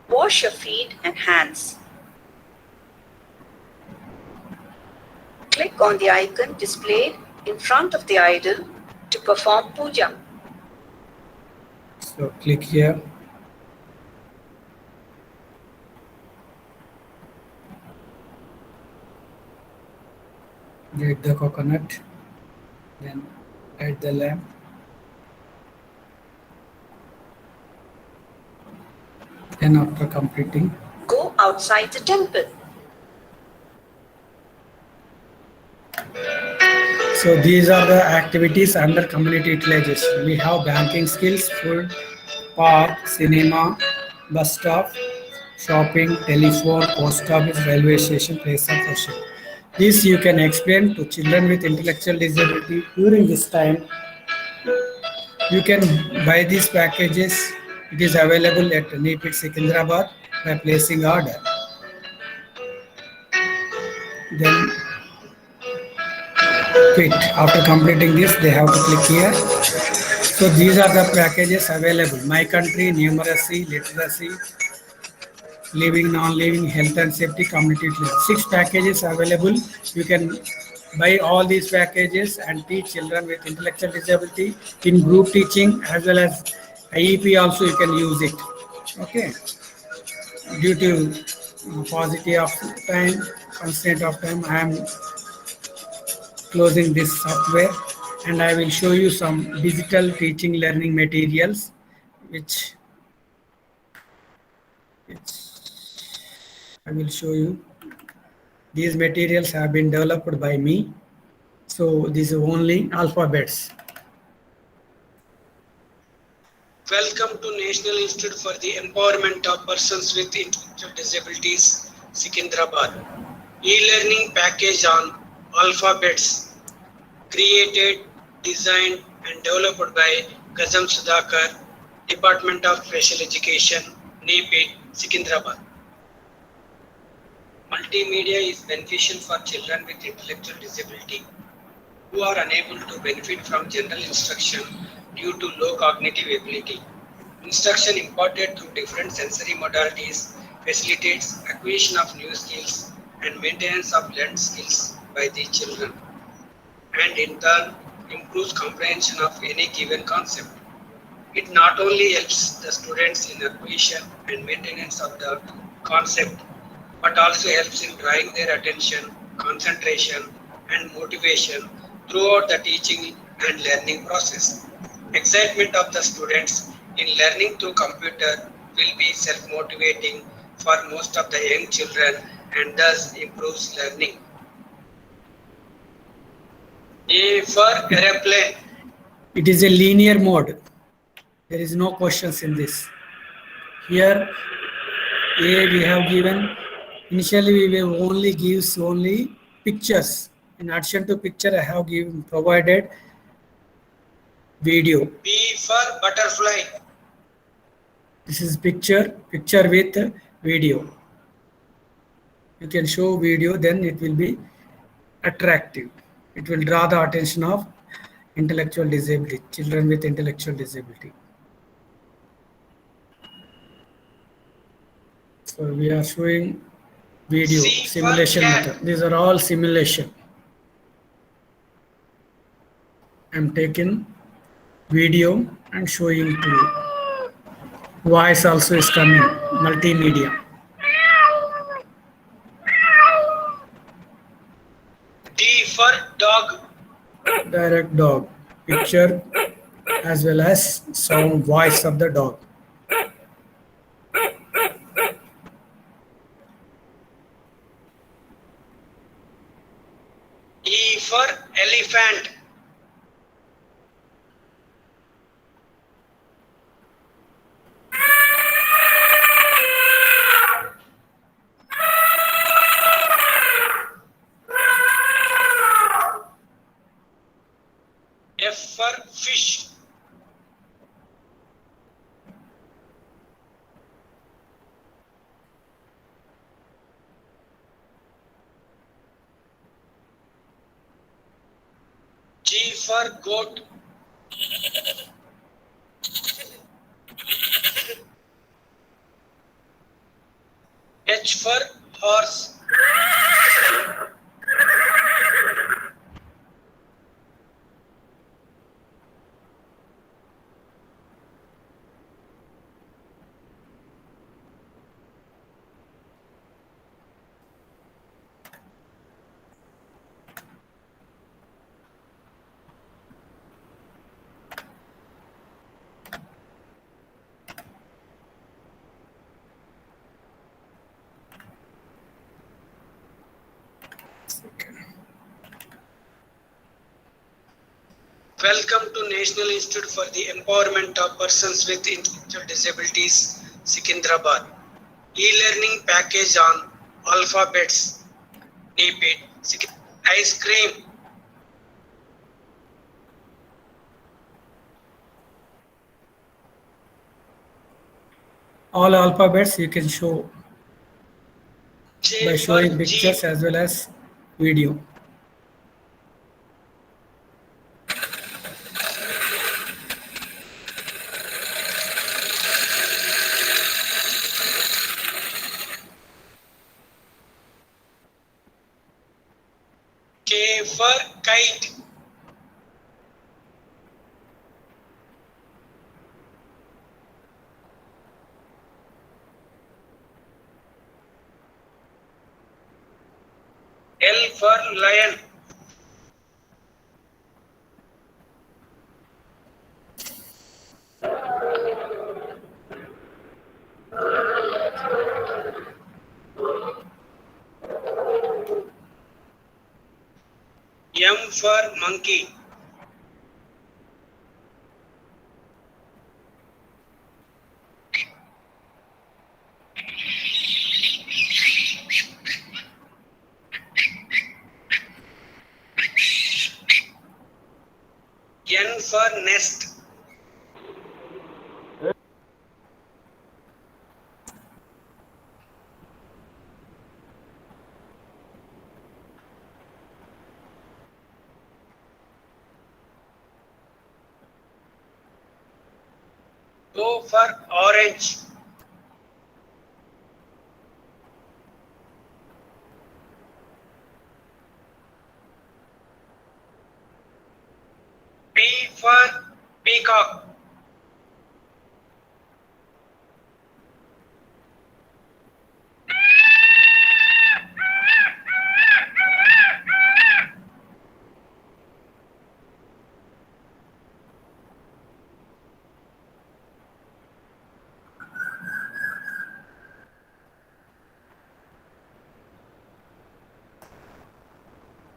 Wash your feet and hands. Click on the icon displayed in front of the idol to perform puja. So click here. Get the coconut, then add the lamp. Then after completing, Go outside the temple. so these are the activities under community utilization. We have banking skills, food, park, cinema, bus stop, shopping, telephone, post office, railway station, place of worship. This you can explain to children with intellectual disability during this time. You can buy these packages. It is available at NEPIT Secunderabad by placing order. Then quit. After completing this, they have to click here. So these are the packages available. My country, numeracy, literacy, living, non-living, health and safety, community. 6 packages available. You can buy all these packages and teach children with intellectual disability in group teaching as well as IEP also you can use it. Okay. Due to paucity of time, constraint of time, I am closing this software and I will show you some digital teaching learning materials which I will show you. These materials have been developed by me. So these are only alphabets. Welcome to National Institute for the Empowerment of Persons with Intellectual Disabilities, Secunderabad. E-learning package on alphabets, created, designed and developed by Gazam Sudhakar, Department of Special Education, NEPIT, Secunderabad. Multimedia is beneficial for children with intellectual disability who are unable to benefit from general instruction due to low cognitive ability. Instruction imparted through different sensory modalities facilitates acquisition of new skills and maintenance of learned skills by the children, and in turn improves comprehension of any given concept. It not only helps the students in acquisition and maintenance of the concept, but also helps in drawing their attention, concentration, and motivation throughout the teaching and learning process. Excitement of the students in learning through computer will be self-motivating for most of the young children and thus improves learning. A for airplane. It is a linear mode. There is no questions in this. Here A we have given, initially we will only gives only pictures. In addition to picture, I have given provided video. B for butterfly. This is picture with video. You can show video, then it will be attractive. It will draw the attention of intellectual disability, children with intellectual disability. So we are showing video C for simulation cat. method. These are all simulation. I'm taking video and showing to you. Voice also is coming, multimedia. D for dog. Direct dog, picture as well as sound, voice of the dog. E for elephant. F for fish. G for goat. H for horse. Welcome to National Institute for the Empowerment of Persons with Intellectual Disabilities, Secunderabad. E-learning package on alphabets. NEPID. Ice cream. All alphabets you can show J by for showing Jeep. pictures as well as video. K for kite. L for lion. M for monkey. N for nest. O for orange. P for peacock.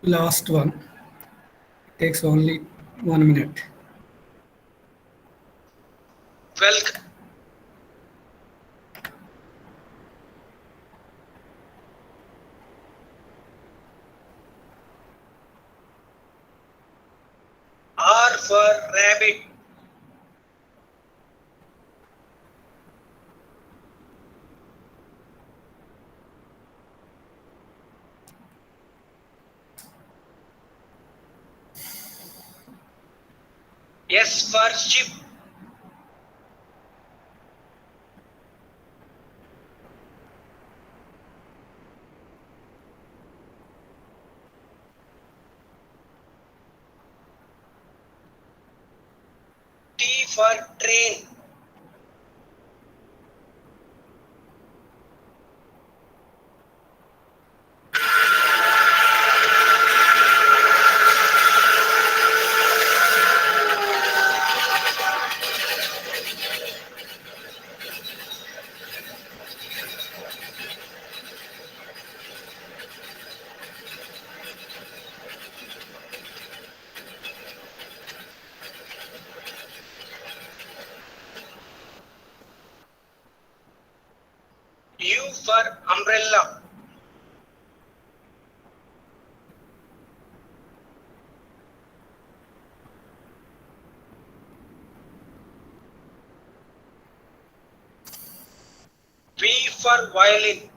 Last one. Takes only 1 minute. Welcome. S for ship. T for train. U for umbrella. V for violin.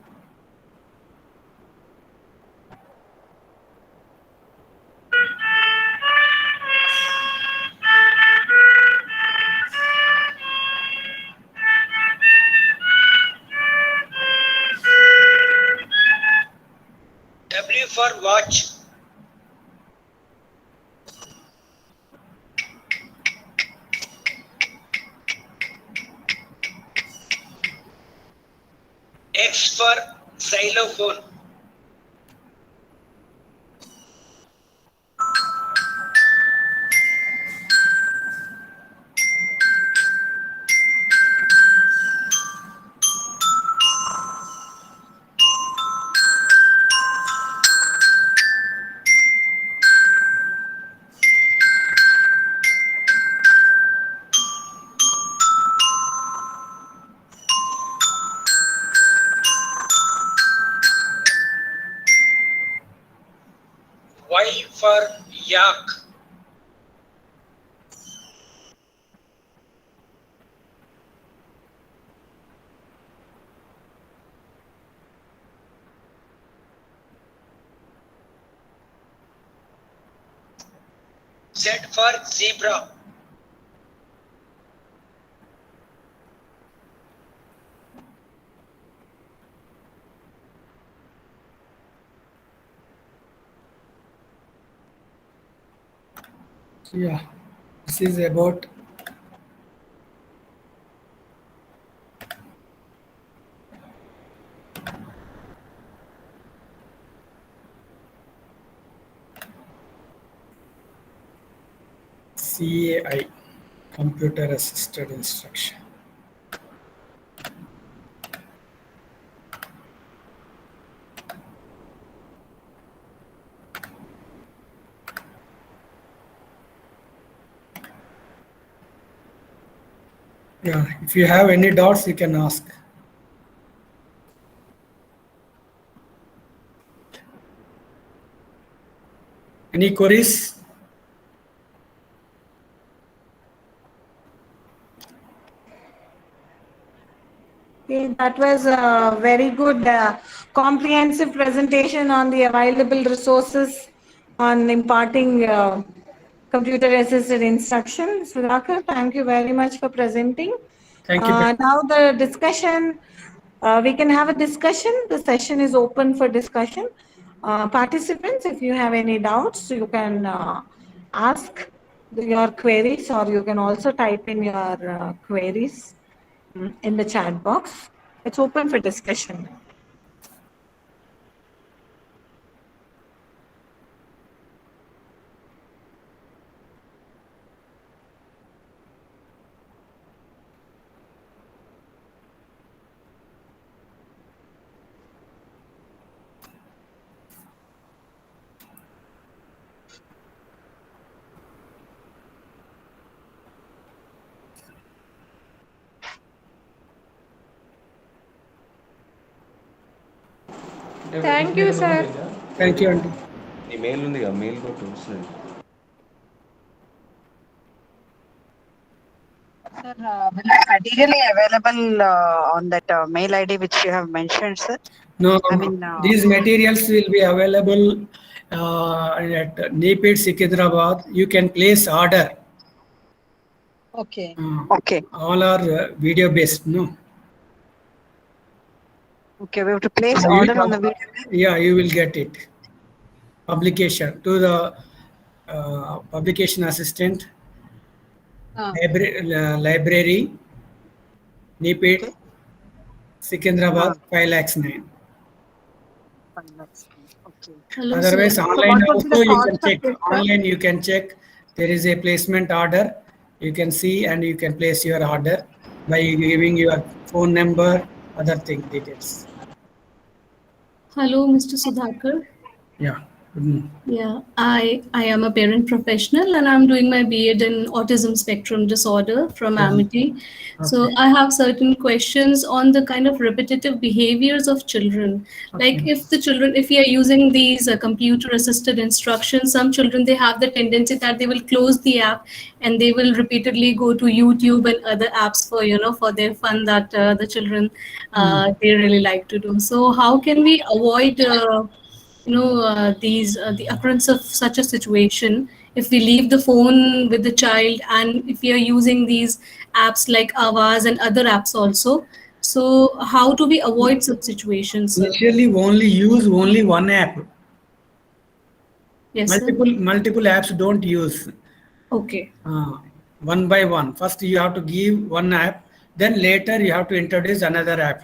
W for watch. X for xylophone. Y for yak. Z for zebra. Yeah, this is about CAI, computer assisted instruction. Yeah, if you have any doubts, you can ask. Any queries? Okay, that was a very good comprehensive presentation on the available resources on imparting computer assisted instruction. Sudhakar, thank you very much for presenting. Thank you. Now the discussion, we can have a discussion. The session is open for discussion. Participants, if you have any doubts, you can ask your queries, or you can also type in your queries in the chat box. It's open for discussion. Thank you, sir. Thank you, Aunty. ఈ mail ఉంది కదా mail కూడా వస్తుంది Sir, will it materially available on that mail ID which you have mentioned, sir? No, I mean, these materials will be available at NEPID Sikidrabad. You can place order. Okay. Okay. All are video based, no? Okay, we have to place You- order on the video. Yeah, you will get it. Publication to the publication assistant, library, NIPIT, Okay. Secunderabad, 5,09,000. 5 lakhs. Okay. Hello, Otherwise, sir. online what would be the also you cost can of check. this, sir? Online you can check. There is a placement order. You can see and you can place your order by giving your phone number, other thing details. Hello, Mr. Sudhakar. Yeah. Yeah, I am a parent professional and I'm doing my B.Ed in autism spectrum disorder from Amity. So Okay. I have certain questions on the kind of repetitive behaviors of children. Like Okay. if we are using these computer assisted instructions, some children, they have the tendency that they will close the app and they will repeatedly go to YouTube and other apps for, for their fun that the children, they really like to do. So how can we avoid, the occurrence of such a situation if we leave the phone with the child and if we are using these apps like Avaz and other apps also? So how do we avoid such situations, sir? Initially, use only one app. Yes, sir. Multiple apps don't use. Okay. One by one. First, you have to give one app. Then later, you have to introduce another app.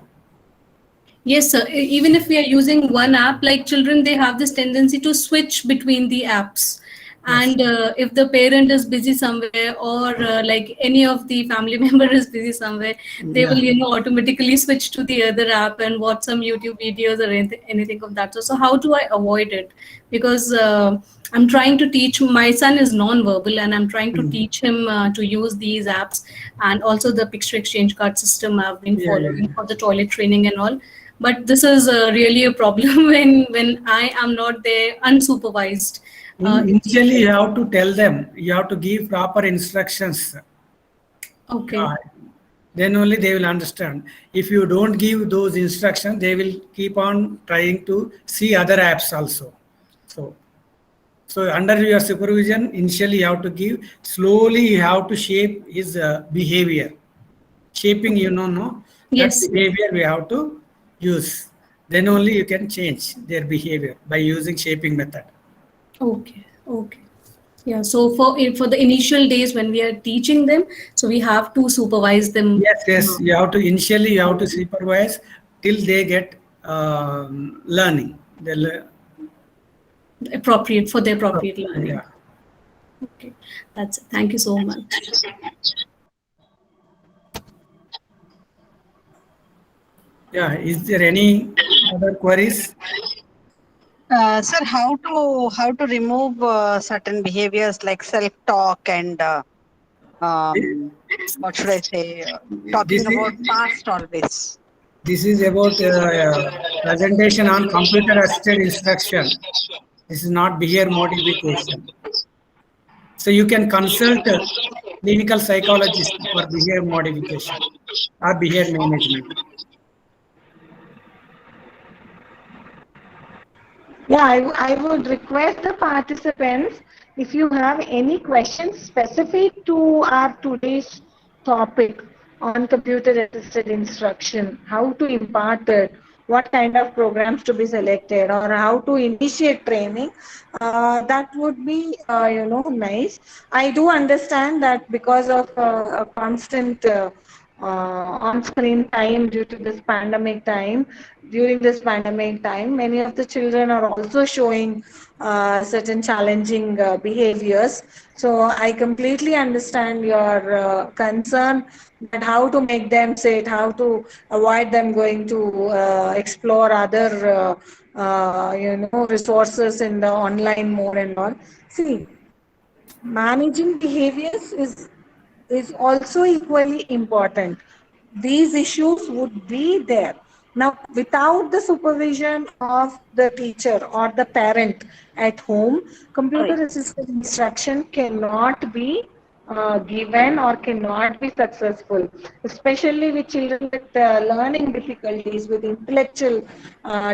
Yes, sir. Even if we are using one app, like children, they have this tendency to switch between the apps. And if the parent is busy somewhere or like any of the family member is busy somewhere, they will, automatically switch to the other app and watch some YouTube videos or anything of that. So how do I avoid it? Because I'm trying to teach, my son is non-verbal and I'm trying to teach him to use these apps, and also the picture exchange card system I've been following for the toilet training and all. But this is really a problem when I am not there unsupervised. Initially, you have to tell them. You have to give proper instructions. Okay. Then only they will understand. If you don't give those instructions, they will keep on trying to see other apps also. So under your supervision, initially you have to give. Slowly you have to shape his behavior. Shaping, no? Yes. That behavior we have to use. Then only you can change their behavior by using shaping method. Okay. Yeah. So for the initial days when we are teaching them, so we have to supervise them. Yes. You have to initially supervise till they get learning. Appropriate for their appropriate learning. Yeah. Okay. That's it. Thank you so much. Yeah. Is there any other queries? Sir, how to remove certain behaviors like self-talk and what should I say? Talking about past always. This is about presentation on computer-assisted instruction. This is not behavior modification. So you can consult a clinical psychologist for behavior modification or behavior management. Yeah, I would request the participants, if you have any questions specific to our today's topic on computer-assisted instruction, how to impart it, what kind of programs to be selected, or how to initiate training, that would be, nice. I do understand that because of a constant on-screen time due to this pandemic time, many of the children are also showing certain challenging behaviors. So I completely understand your concern that how to make them sit, how to avoid them going to explore other resources in the online mode and all. See, managing behaviors is also equally important. These issues would be there. Now, without the supervision of the teacher or the parent at home, computer-assisted instruction cannot be given or cannot be successful, especially with children with learning difficulties, with intellectual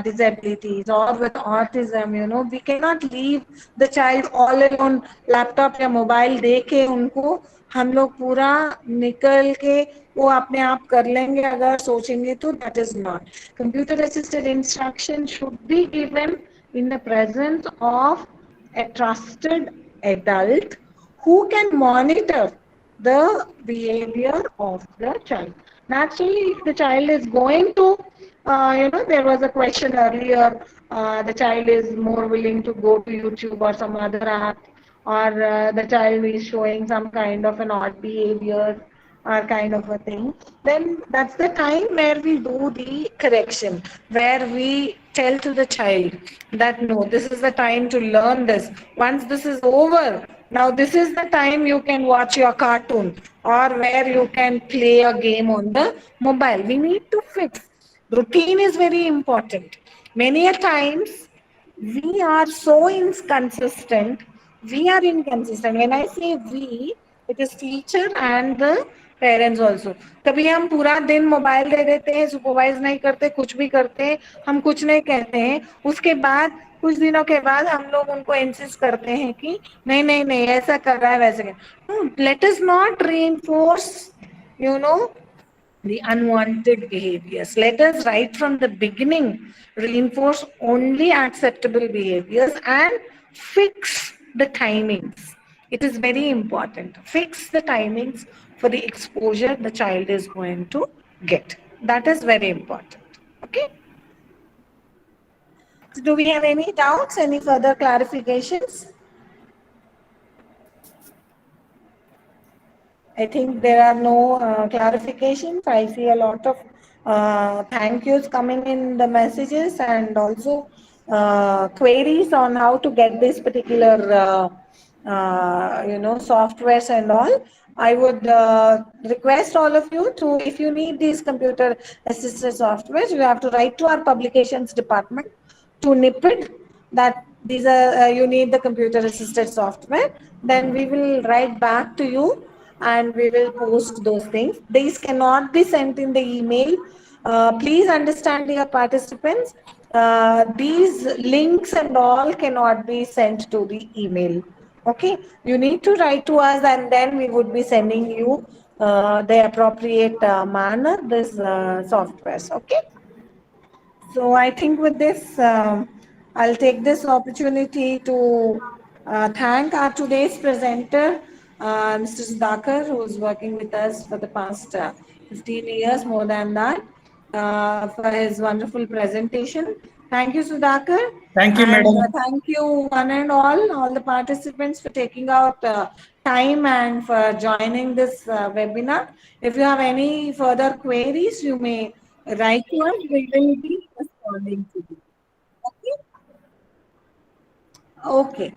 disabilities, or with autism. We cannot leave the child all alone, laptop या mobile दे के उनको हम लोग पूरा निकल के वो अपने आप कर लेंगे अगर सोचेंगे तो, that is not. Computer assisted instruction should be given in the presence of a trusted adult who can monitor the behavior of the child. Naturally, if the child is going to, there was a question earlier, the child is more willing to go to YouTube or some other app, or the child is showing some kind of an odd behavior or kind of a thing, then that's the time where we do the correction, where we tell to the child that no, this is the time to learn this. Once this is over, now this is the time you can watch your cartoon or where you can play a game on the mobile. We need to fix. Routine is very important. Many a times we are so inconsistent. We are inconsistent. When I say we, it is teacher and the parents also. कभी हम पूरा दिन mobile दे देते हैं, supervise नहीं करते, कुछ भी करते हैं, हम कुछ नहीं कहते हैं, उसके बाद कुछ दिनों के बाद हम लोग उनको इंसिस्ट करते हैं कि नहीं नहीं नहीं ऐसा कर रहा है वैसे कर. Let us not reinforce the unwanted behaviors. Let us right from the beginning reinforce only acceptable behaviors and fix the timings. It is very important. Fix the timings for the exposure the child is going to get. That is very important. Okay. So do we have any doubts, any further clarifications? I think there are no clarifications. I see a lot of thank yous coming in the messages and also queries on how to get this particular softwares and all. I would request all of you to, if you need these computer assisted softwares, you have to write to our publications department to NIPID that these are you need the computer assisted software. Then we will write back to you and we will post those things. These cannot be sent in the email. Please understand, dear participants, these links and all cannot be sent to the email. Okay, you need to write to us and then we would be sending you the appropriate manner, this softwares. Okay. So I think with this, I'll take this opportunity to thank our today's presenter, Mr. Sudhakar, who is working with us for the past 15 years, more than that, for his wonderful presentation. Thank you, Sudhakar. Thank you, and, madam. thank you, one and all the participants for taking out time and for joining this webinar. If you have any further queries, you may write to us. We will be responding to you. Okay. Okay.